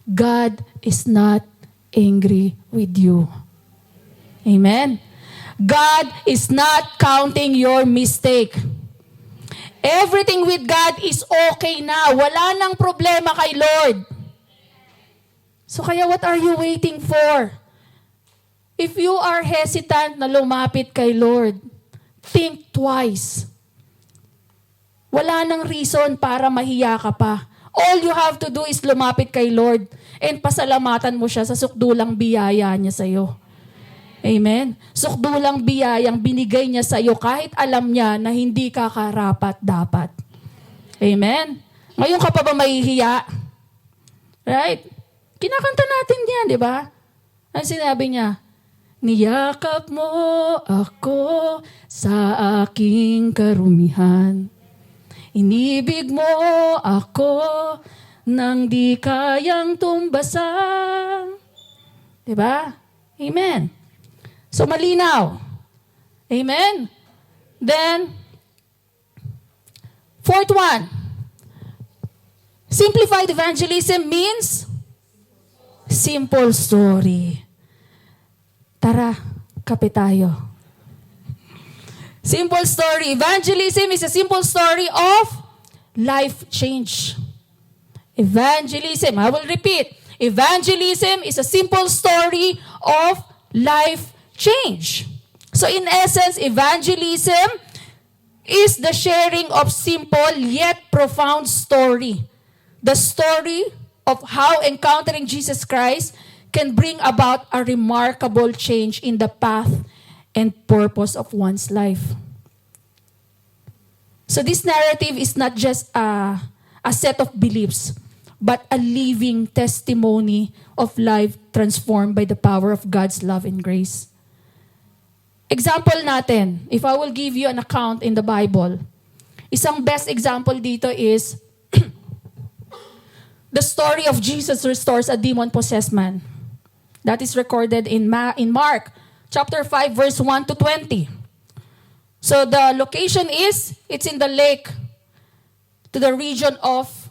God is not angry with you. Amen? God is not counting your mistake. Everything with God is okay na. Wala nang problema kay Lord. So kaya what are you waiting for? If you are hesitant na lumapit kay Lord, think twice. Wala nang reason para mahiya ka pa. All you have to do is lumapit kay Lord and pasalamatan mo siya sa sukdulang biyaya niya sa iyo. Amen? Sukdulang biyayang binigay niya sa iyo kahit alam niya na hindi ka karapat-dapat. Amen? Ngayon ka pa ba mahihiya? Right? Kinakanta natin yan, di ba? Ang sinabi niya, niyakap mo ako sa aking karumihan. Inibig mo ako nang di kayang tumbasan. Diba? Amen. So malinaw. Amen. Then, fourth one. Simplified evangelism means simple story. Tara, kape tayo. Simple story. Evangelism is a simple story of life change. Evangelism, I will repeat. Evangelism is a simple story of life change. So in essence, evangelism is the sharing of simple yet profound story. The story of how encountering Jesus Christ can bring about a remarkable change in the path and purpose of one's life. So this narrative is not just a set of beliefs, but a living testimony of life transformed by the power of God's love and grace. Example natin, if I will give you an account in the Bible, isang best example dito is the story of Jesus restores a demon-possessed man. That is recorded in Mark chapter 5, verse 1 to 20. So the location is, it's in the lake to the region of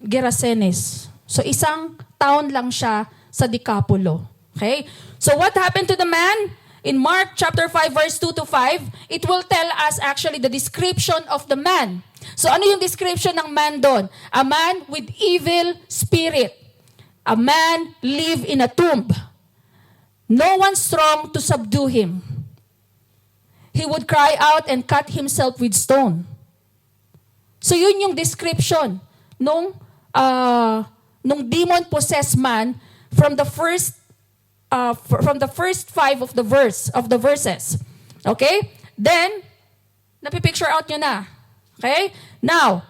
Gerasenes. So isang town lang siya sa Decapulo. Okay? So what happened to the man? In Mark chapter 5, verse 2 to 5, it will tell us actually the description of the man. So ano yung description ng man doon? A man with evil spirit. A man live in a tomb. No one strong to subdue him. He would cry out and cut himself with stone. So yun yung description nung demon-possessed man from the first five of the verses. Okay? Then Napipicture out nyo na. Okay? Now,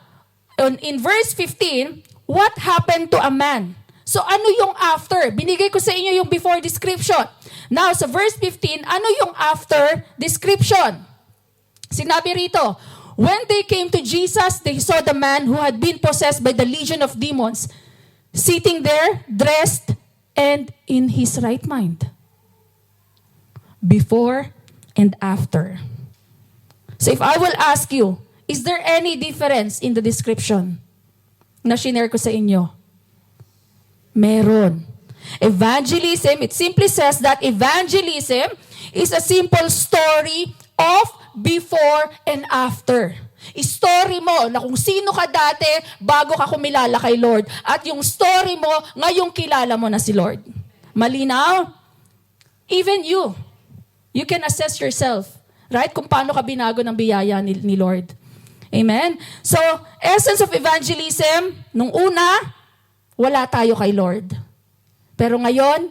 in verse 15, what happened to a man? So ano yung after? Binigay ko sa inyo yung before description. Now, sa verse 15, ano yung after description? Sinabi rito, when they came to Jesus, they saw the man who had been possessed by the legion of demons, sitting there, dressed, and in his right mind. Before and after. So if I will ask you, is there any difference in the description na shinare ko sa inyo? Meron. Evangelism, it simply says that evangelism is a simple story of before and after. Story mo na kung sino ka dati bago ka kumilala kay Lord. At yung story mo, ngayong kilala mo na si Lord. Malinaw? Even you can assess yourself, right? Kung paano ka binago ng biyaya ni Lord. Amen? So, essence of evangelism, nung una, wala tayo kay Lord. Pero ngayon,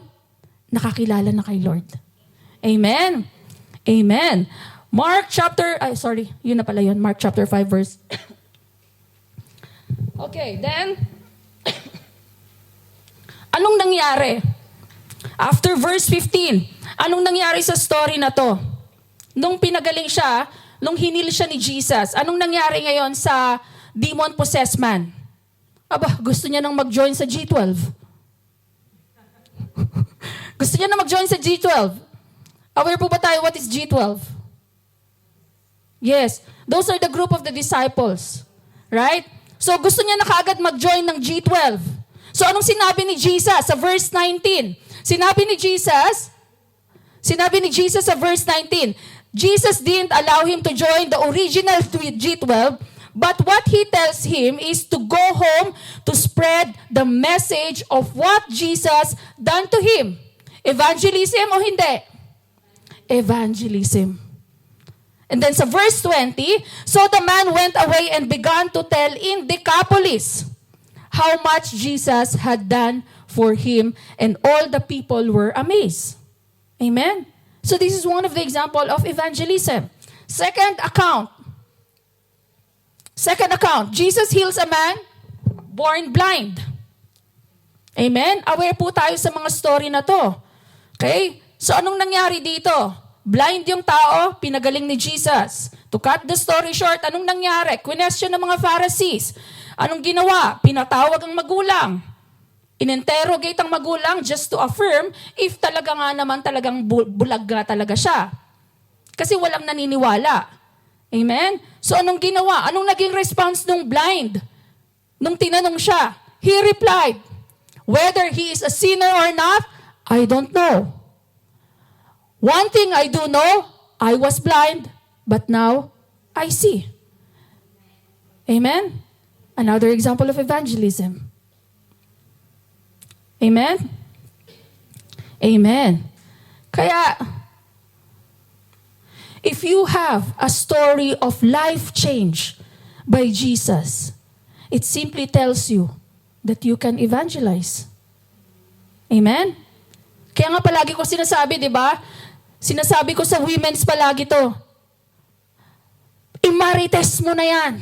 nakakilala na kay Lord. Amen? Amen. Mark chapter 5 verse. Okay, then, anong nangyari? After verse 15, anong nangyari sa story na to? Nung pinagaling siya, nung hinil siya ni Jesus, anong nangyari ngayon sa demon-possessed man? Aba, gusto niya nang mag-join sa G12. Gusto niya na mag-join sa G12. Aware po ba tayo what is G12? Yes, those are the group of the disciples. Right? So gusto niya na kaagad mag-join ng G12. So anong sinabi ni Jesus sa verse 19? Sinabi ni Jesus sa verse 19, Jesus didn't allow him to join the original G12, but what he tells him is to go home to spread the message of what Jesus done to him. Evangelism o hindi? Evangelism. And then sa verse 20, so the man went away and began to tell in Decapolis how much Jesus had done for him, and all the people were amazed. Amen? So this is one of the example of evangelism. Second account, Jesus heals a man born blind. Amen? Aware po tayo sa mga story na to. Okay? So anong nangyari dito? Blind yung tao, pinagaling ni Jesus. To cut the story short, anong nangyari? Question ng mga Pharisees. Anong ginawa? Pinatawag ang magulang. Ininterrogate ang magulang just to affirm if talaga nga naman talagang bulag nga talaga siya. Kasi walang naniniwala. Amen? So anong ginawa? Anong naging response nung blind? Nung tinanong siya, he replied, whether he is a sinner or not, I don't know. One thing I do know, I was blind, but now I see. Amen? Another example of evangelism. Amen? Amen. Kaya, if you have a story of life change by Jesus, it simply tells you that you can evangelize. Amen? Kaya nga palagi ko sinasabi, di ba? Sinasabi ko sa women's palagi to. Imarites mo na yan.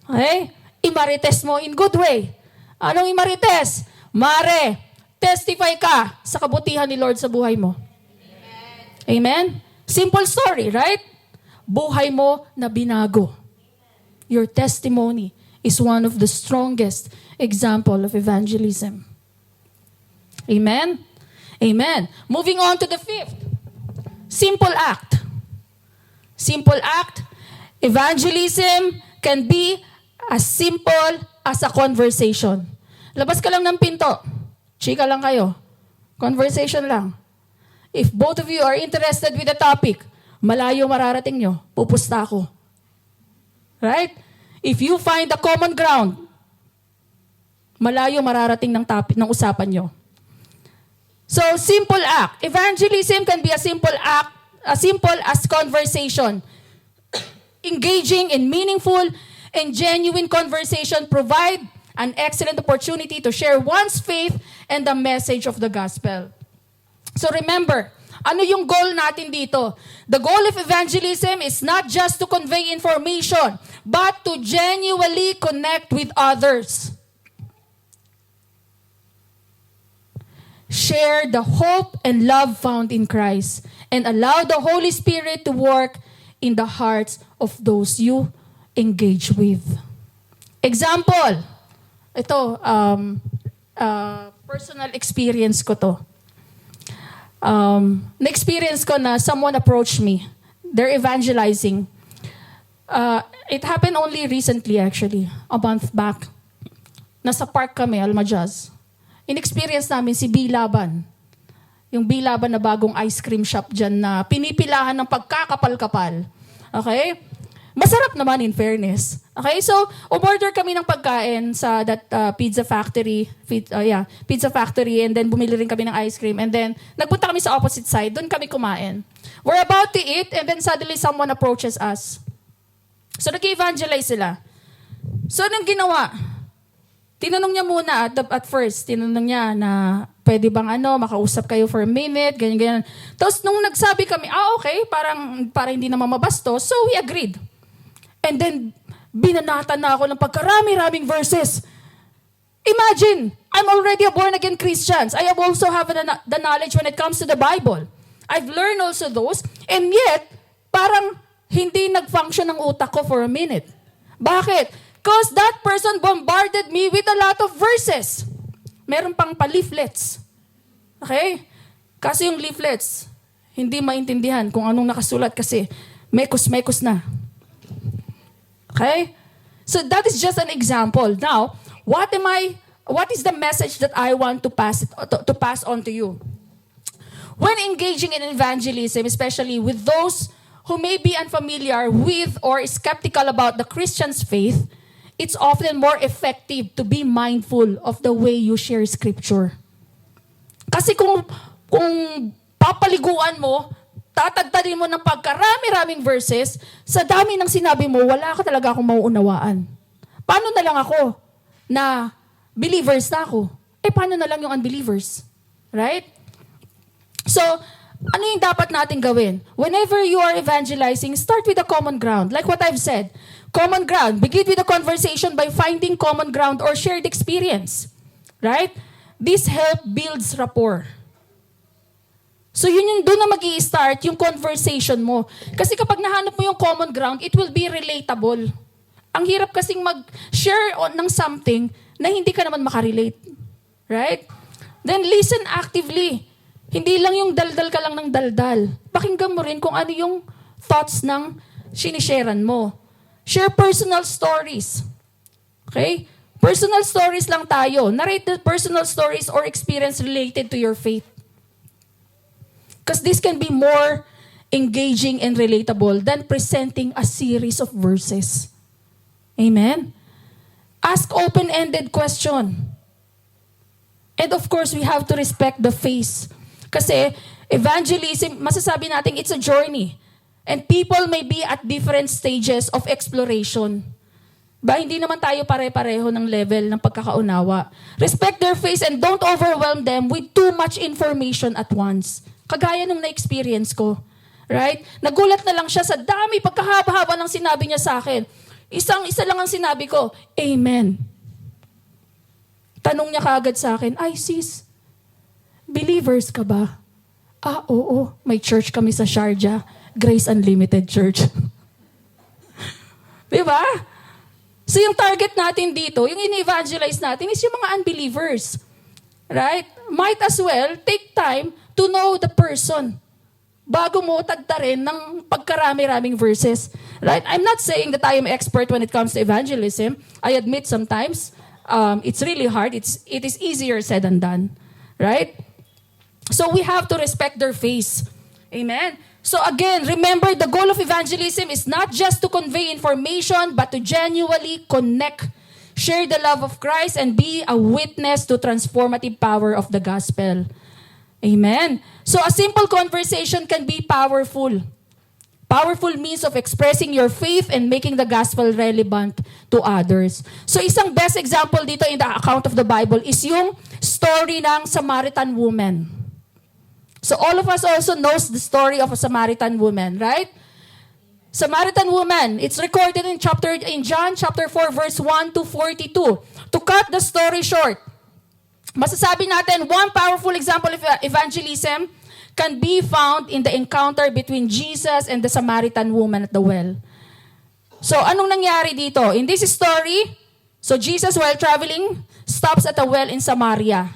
Okay? Imarites mo in good way. Anong imarites? Mare, testify ka sa kabutihan ni Lord sa buhay mo. Amen? Simple story, right? Buhay mo na binago. Your testimony is one of the strongest example of evangelism. Amen? Amen. Moving on to the fifth. Simple act. Simple act. Evangelism can be as simple as a conversation. Labas ka lang ng pinto. Chika lang kayo. Conversation lang. If both of you are interested with the topic, malayo mararating nyo, pupusta ako. Right? If you find a common ground, malayo mararating ng topic, ng usapan nyo. So, simple act. Evangelism can be a simple act, as simple as conversation. Engaging in meaningful and genuine conversation provide an excellent opportunity to share one's faith and the message of the gospel. So remember, Ano yung goal natin dito? The goal of evangelism is not just to convey information, but to genuinely connect with others. Share the hope and love found in Christ, and allow the Holy Spirit to work in the hearts of those you engage with. Example, ito, personal experience ko to. Na-experience ko na someone approached me. They're evangelizing. It happened only recently actually, a month back. Nasa park kami, Almajaz. In-experience namin si B. Laban. Yung B. Laban na bagong ice cream shop dyan na pinipilahan ng pagkakapal-kapal. Okay? Masarap naman in fairness. Okay? So, umorder kami ng pagkain sa that pizza factory. Pizza factory, and then bumili rin kami ng ice cream. And then, nagpunta kami sa opposite side. Doon kami kumain. We're about to eat, and then suddenly someone approaches us. So, nag-evangelize sila. So, anong ginawa? Tinanong niya muna at first, tinanong niya na pwede bang makausap kayo for a minute, ganyan. Tapos nung nagsabi kami, okay, para hindi naman mabastos, so we agreed. And then, binanata na ako ng pagkarami-raming verses. Imagine, I'm already a born-again Christian. I also have the knowledge when it comes to the Bible. I've learned also those, and yet, parang hindi nag-function ang utak ko for a minute. Bakit? Because that person bombarded me with a lot of verses. Meron pang pa-leaflets. Okay? Kasi yung leaflets, hindi maintindihan kung anong nakasulat kasi mekos-mekos na. Okay? So that is just an example. Now, what is the message that I want to pass on to you? When engaging in evangelism, especially with those who may be unfamiliar with or skeptical about the Christian's faith, it's often more effective to be mindful of the way you share Scripture. Kasi kung papaliguan mo, tatagtadin mo ng pagkarami-raming verses, sa dami ng sinabi mo, wala ka talaga akong mauunawaan. Paano na lang ako na believers na ako? Paano na lang yung unbelievers? Right? So, ano yung dapat natin gawin? Whenever you are evangelizing, start with a common ground. Like what I've said, common ground. Begin with a conversation by finding common ground or shared experience. Right? This help builds rapport. So yun yung doon na mag-i-start yung conversation mo. Kasi kapag nahanap mo yung common ground, it will be relatable. Ang hirap kasing mag-share ng something na hindi ka naman makarelate. Right? Then listen actively. Hindi lang yung daldal ka lang ng daldal. Pakinggan mo rin kung ano yung thoughts ng sinisharean mo. Share personal stories. Okay? Personal stories lang tayo. Narrate the personal stories or experience related to your faith. Because this can be more engaging and relatable than presenting a series of verses. Amen? Ask open-ended question. And of course, we have to respect the face. Kasi evangelism, masasabi natin it's a journey. And people may be at different stages of exploration. Hindi naman tayo pare-pareho ng level ng pagkakaunawa. Respect their faith and don't overwhelm them with too much information at once. Kagaya nung na-experience ko. Right? Nagulat na lang siya sa dami pagkahaba-haba ng sinabi niya sa akin. Isa lang ang sinabi ko, Amen. Tanong niya kaagad sa akin, ay sis, believers ka ba? Oo. May church kami sa Sharjah. Grace Unlimited Church. Diba? So yung target natin dito, yung in-evangelize natin is yung mga unbelievers. Right? Might as well take time to know the person bago mo tagtarin ng pagkarami-raming verses. Right? I'm not saying that I am expert when it comes to evangelism. I admit sometimes it's really hard. It is easier said than done. Right? So we have to respect their faith. Amen? So again, remember the goal of evangelism is not just to convey information, but to genuinely connect, share the love of Christ, and be a witness to transformative power of the gospel. Amen? So a simple conversation can be powerful. Powerful means of expressing your faith and making the gospel relevant to others. So isang best example dito in the account of the Bible is yung story ng Samaritan woman. So all of us also knows the story of a Samaritan woman, right? Samaritan woman, it's recorded in John chapter 4 verse 1 to 42. To cut the story short, masasabi natin one powerful example of evangelism can be found in the encounter between Jesus and the Samaritan woman at the well. So anong nangyari dito? In this story, so Jesus while traveling stops at a well in Samaria.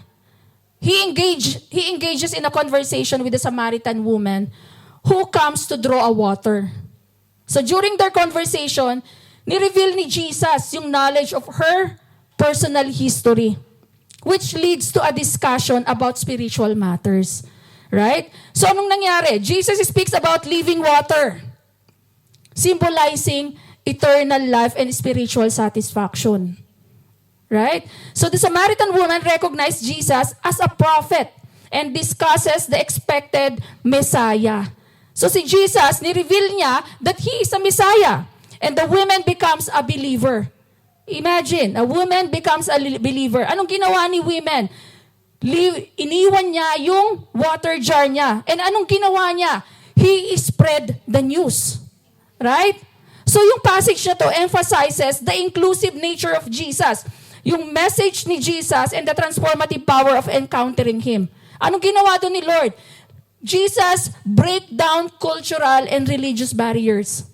He engages in a conversation with the Samaritan woman who comes to draw a water. So during their conversation, ni-reveal ni Jesus yung knowledge of her personal history, which leads to a discussion about spiritual matters. Right? So anong nangyari? Jesus speaks about living water, symbolizing eternal life and spiritual satisfaction. Right? So the Samaritan woman recognized Jesus as a prophet and discusses the expected Messiah. So si Jesus, ni-reveal niya that He is a Messiah. And the woman becomes a believer. Imagine, a woman becomes a believer. Anong ginawa ni women? Iniwan niya yung water jar niya. And anong ginawa niya? He spread the news. Right? So yung passage na to emphasizes the inclusive nature of Jesus. Yung message ni Jesus and the transformative power of encountering Him. Anong ginawa doon ni Lord? Jesus break down cultural and religious barriers.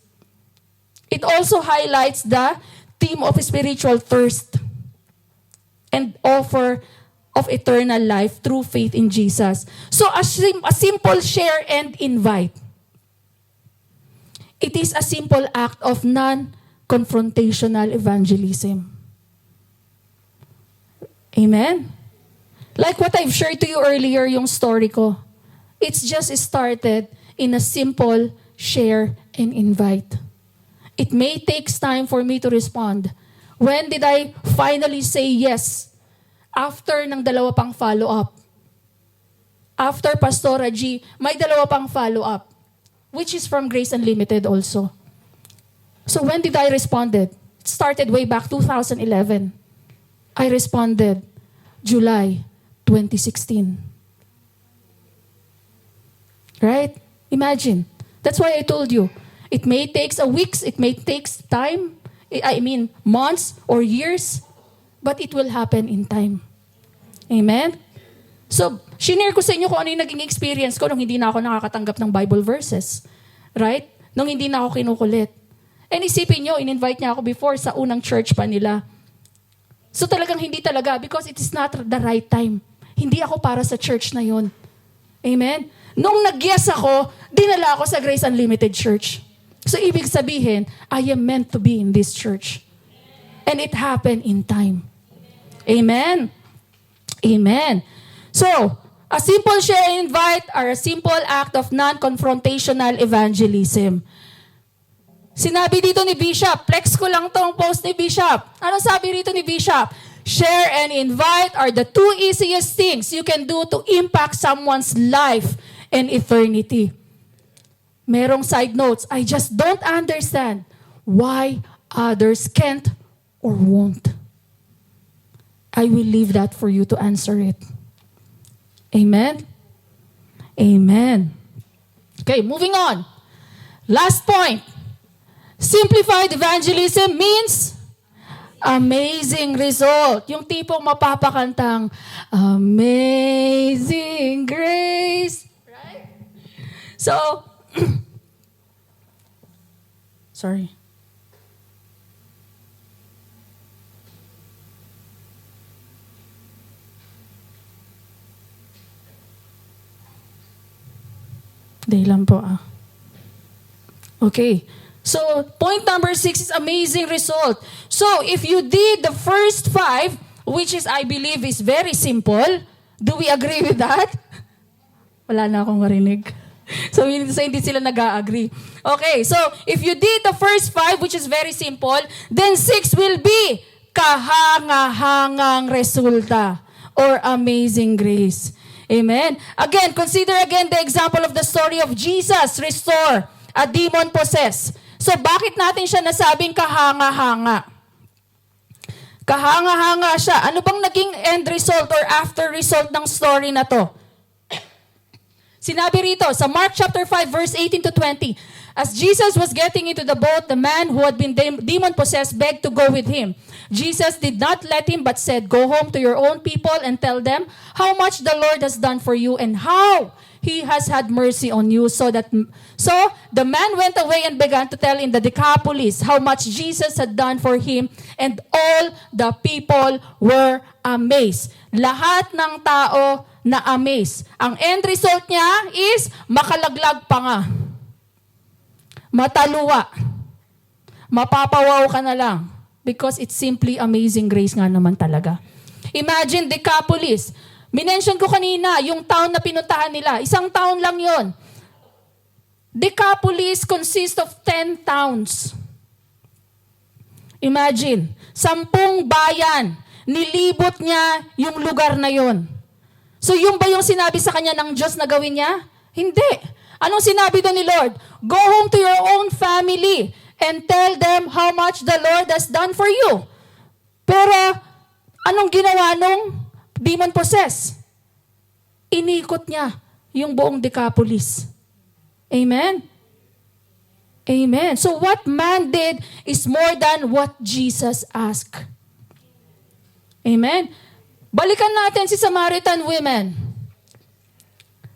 It also highlights the theme of spiritual thirst and offer of eternal life through faith in Jesus. So a simple share and invite. It is a simple act of non-confrontational evangelism. Amen? Like what I've shared to you earlier, yung story ko. It's just started in a simple share and invite. It may take time for me to respond. When did I finally say yes? After ng dalawa pang follow-up. After Pastora G, may dalawa pang follow-up, which is from Grace Unlimited also. So when did I respond? It started way back 2011. I responded July 2016. Right? Imagine. That's why I told you. It may take weeks, it may take time, months or years, but it will happen in time. Amen? So, shinare ko sa inyo kung ano yung naging experience ko nung hindi na ako nakakatanggap ng Bible verses. Right? Nung hindi na ako kinukulit. And isipin nyo, in-invite niya ako before sa unang church pa nila. So talagang hindi talaga because it is not the right time. Hindi ako para sa church na yun. Amen? Nung nag-yes ako, dinala ako sa Grace Unlimited Church. So ibig sabihin, I am meant to be in this church. And it happened in time. Amen? Amen. So, a simple share and invite are a simple act of non-confrontational evangelism. Sinabi dito ni Bishop, flex ko lang tong post ni Bishop. Ano sabi dito ni Bishop? Share and invite are the two easiest things you can do to impact someone's life and eternity. Merong side notes, I just don't understand why others can't or won't. I will leave that for you to answer it. Amen? Amen. Okay, moving on. Last point. Simplified evangelism means amazing result. Yung tipong mapapakantang Amazing Grace. Right? So, sorry. Day lang po Okay. So, point number 6 is amazing result. So, if you did the first 5, which is, I believe, is very simple, do we agree with that? Wala na akong marinig. So, hindi sila nag-agree. Okay, so, if you did the first 5, which is very simple, then 6 will be kahanga-hangang resulta or amazing grace. Amen? Again, consider again the example of the story of Jesus restore a demon-possessed. So, bakit natin siya nasabing kahanga-hanga? Kahanga-hanga siya. Ano bang naging end result or after result ng story na to? Sinabi rito sa Mark chapter 5 verse 18 to 20, as Jesus was getting into the boat, the man who had been demon-possessed begged to go with him. Jesus did not let him but said, go home to your own people and tell them how much the Lord has done for you and how He has had mercy on you. So the man went away and began to tell in the Decapolis how much Jesus had done for him, and all the people were amazed. Lahat ng tao na amazed. Ang end result niya is makalaglag pa nga. Mataluwa. Mapapawaw ka na lang. Because it's simply amazing grace nga naman talaga. Imagine Decapolis. Minention ko kanina, yung town na pinuntahan nila. Isang town lang yon. Decapolis consists of 10 towns. Imagine, 10 bayan. Nilibot niya yung lugar na yon. So yung ba yung sinabi sa kanya ng Diyos na gawin niya? Hindi. Anong sinabi doon ni Lord? Go home to your own family and tell them how much the Lord has done for you. Pero, anong ginawa nung demon-possessed? Inikot niya yung buong Decapolis. Amen? Amen. So what man did is more than what Jesus asked. Amen? Balikan natin si Samaritan women.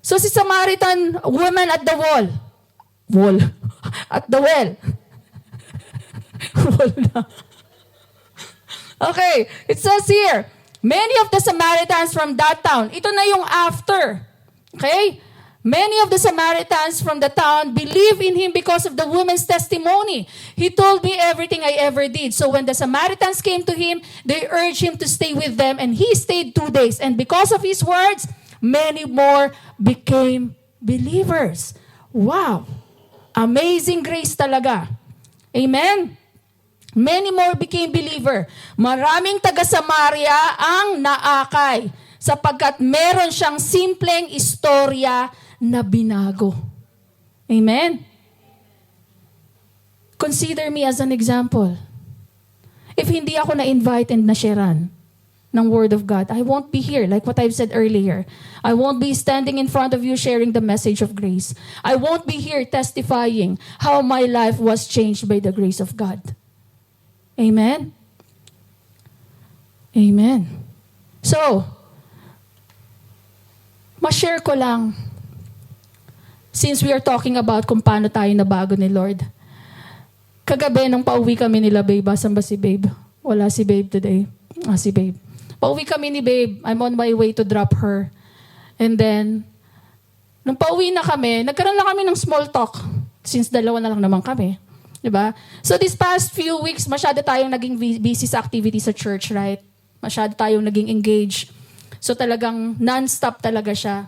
So si Samaritan woman at the wall. At the well. Okay, it says here, many of the Samaritans from that town. Ito na yung after. Okay? Many of the Samaritans from the town believe in him because of the woman's testimony. He told me everything I ever did. So when the Samaritans came to him, they urged him to stay with them, and he stayed 2 days. And because of his words, many more became believers. Wow! Amazing grace talaga. Amen? Many more became believer. Maraming taga-Samaria ang naakay sapagkat meron siyang simpleng istorya na binago. Amen? Consider me as an example. If hindi ako na-invite and na-sharean ng Word of God, I won't be here, like what I've said earlier. I won't be standing in front of you sharing the message of grace. I won't be here testifying how my life was changed by the grace of God. Amen? Amen. So, ma-share ko lang, since we are talking about kung paano tayo nabago ni Lord. Kagabi, nung pauwi kami nila, Babe, asan ba si Babe? Wala si Babe today. Si Babe. Pauwi kami ni Babe. I'm on my way to drop her. And then, nung pauwi na kami, nagkaroon lang kami ng small talk. Since dalawa na lang naman kami. Diba? So this past few weeks, masyado tayong naging busy sa activities sa church, right? Masyado tayong naging engaged. So talagang non-stop talaga siya.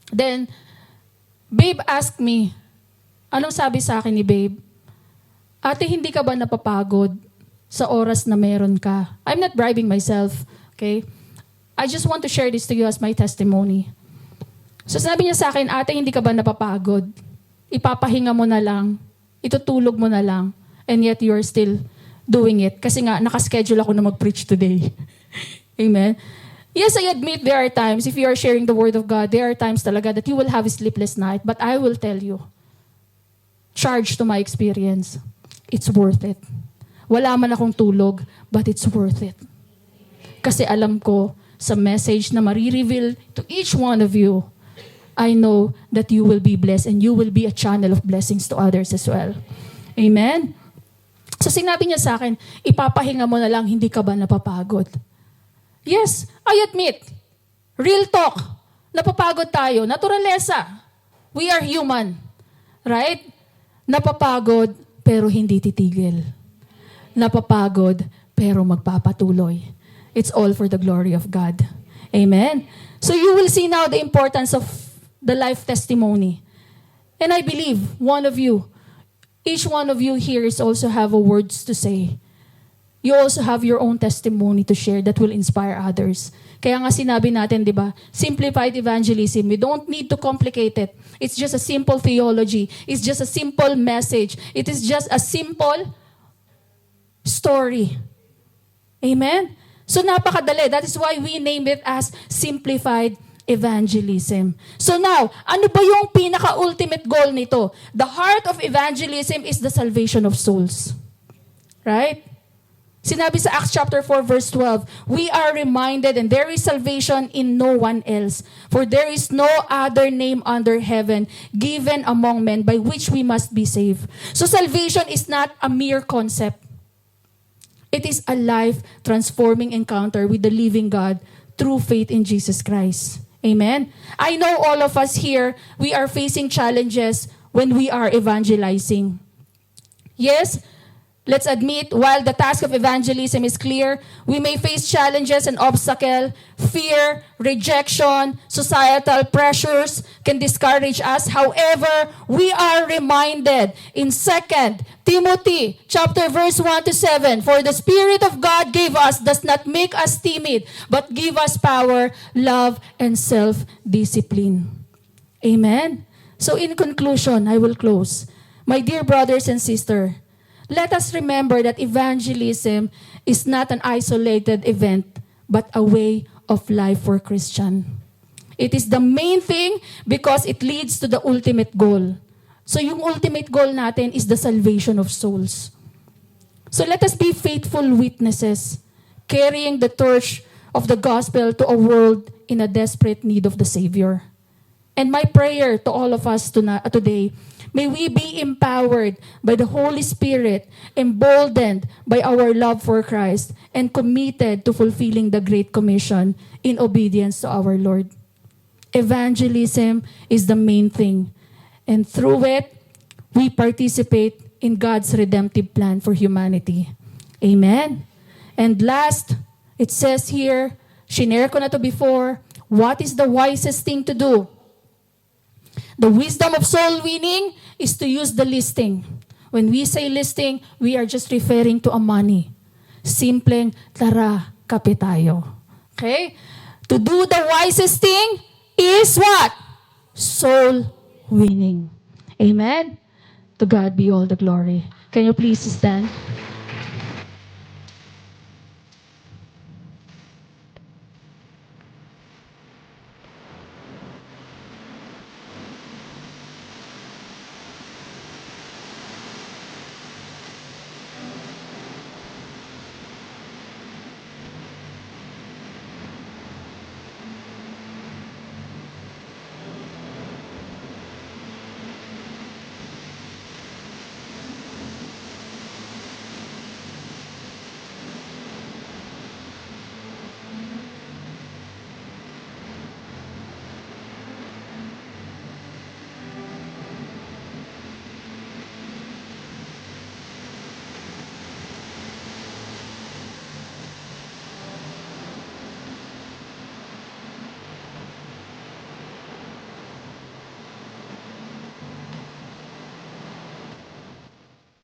Then, Babe asked me, anong sabi sa akin ni Babe? Ate, hindi ka ba napapagod sa oras na meron ka? I'm not bribing myself, okay? I just want to share this to you as my testimony. So sabi niya sa akin, ate, hindi ka ba napapagod? Ipapahinga mo na lang. Itutulog mo na lang, and yet you're still doing it. Kasi nga, nakaschedule ako na mag-preach today. Amen? Yes, I admit there are times, if you are sharing the Word of God, there are times talaga that you will have a sleepless night. But I will tell you, charged to my experience, it's worth it. Wala man akong tulog, but it's worth it. Kasi alam ko, sa message na marireveal to each one of you, I know that you will be blessed and you will be a channel of blessings to others as well. Amen? So sinabi niya sa akin, ipapahinga mo na lang, hindi ka ba napapagod? Yes, I admit. Real talk. Napapagod tayo. Naturalesa. We are human. Right? Napapagod, pero hindi titigil. Napapagod, pero magpapatuloy. It's all for the glory of God. Amen? So you will see now the importance of the life testimony. And I believe each one of you here is also have a words to say. You also have your own testimony to share that will inspire others. Kaya nga sinabi natin, di ba? Simplified evangelism. We don't need to complicate it. It's just a simple theology. It's just a simple message. It is just a simple story. Amen? So napakadali. That is why we name it as simplified evangelism. So now, ano ba yung pinaka-ultimate goal nito? The heart of evangelism is the salvation of souls. Right? Sinabi sa Acts chapter 4 verse 12, we are reminded and there is salvation in no one else. For there is no other name under heaven given among men by which we must be saved. So salvation is not a mere concept. It is a life-transforming encounter with the living God through faith in Jesus Christ. Amen? I know all of us here, we are facing challenges when we are evangelizing. Yes, let's admit, while the task of evangelism is clear, we may face challenges and obstacles. Fear, rejection, societal pressures can discourage us. However, we are reminded in 2 Timothy chapter verse 1 to 7, for the Spirit of God gave us does not make us timid, but give us power, love, and self-discipline. Amen? So in conclusion, I will close. My dear brothers and sisters, let us remember that evangelism is not an isolated event, but a way of life for Christian. It is the main thing because it leads to the ultimate goal. So yung ultimate goal natin is the salvation of souls. So let us be faithful witnesses, carrying the torch of the gospel to a world in a desperate need of the Savior. And my prayer to all of us today, may we be empowered by the Holy Spirit, emboldened by our love for Christ, and committed to fulfilling the Great Commission in obedience to our Lord. Evangelism is the main thing, and through it, we participate in God's redemptive plan for humanity. Amen? And last, it says here, shinare ko na to before, what is the wisest thing to do? The wisdom of soul winning is to use the listing. When we say listing, we are just referring to a money. Simpleng, tara, kape tayo. Okay? To do the wisest thing is what? Soul winning. Amen? To God be all the glory. Can you please stand?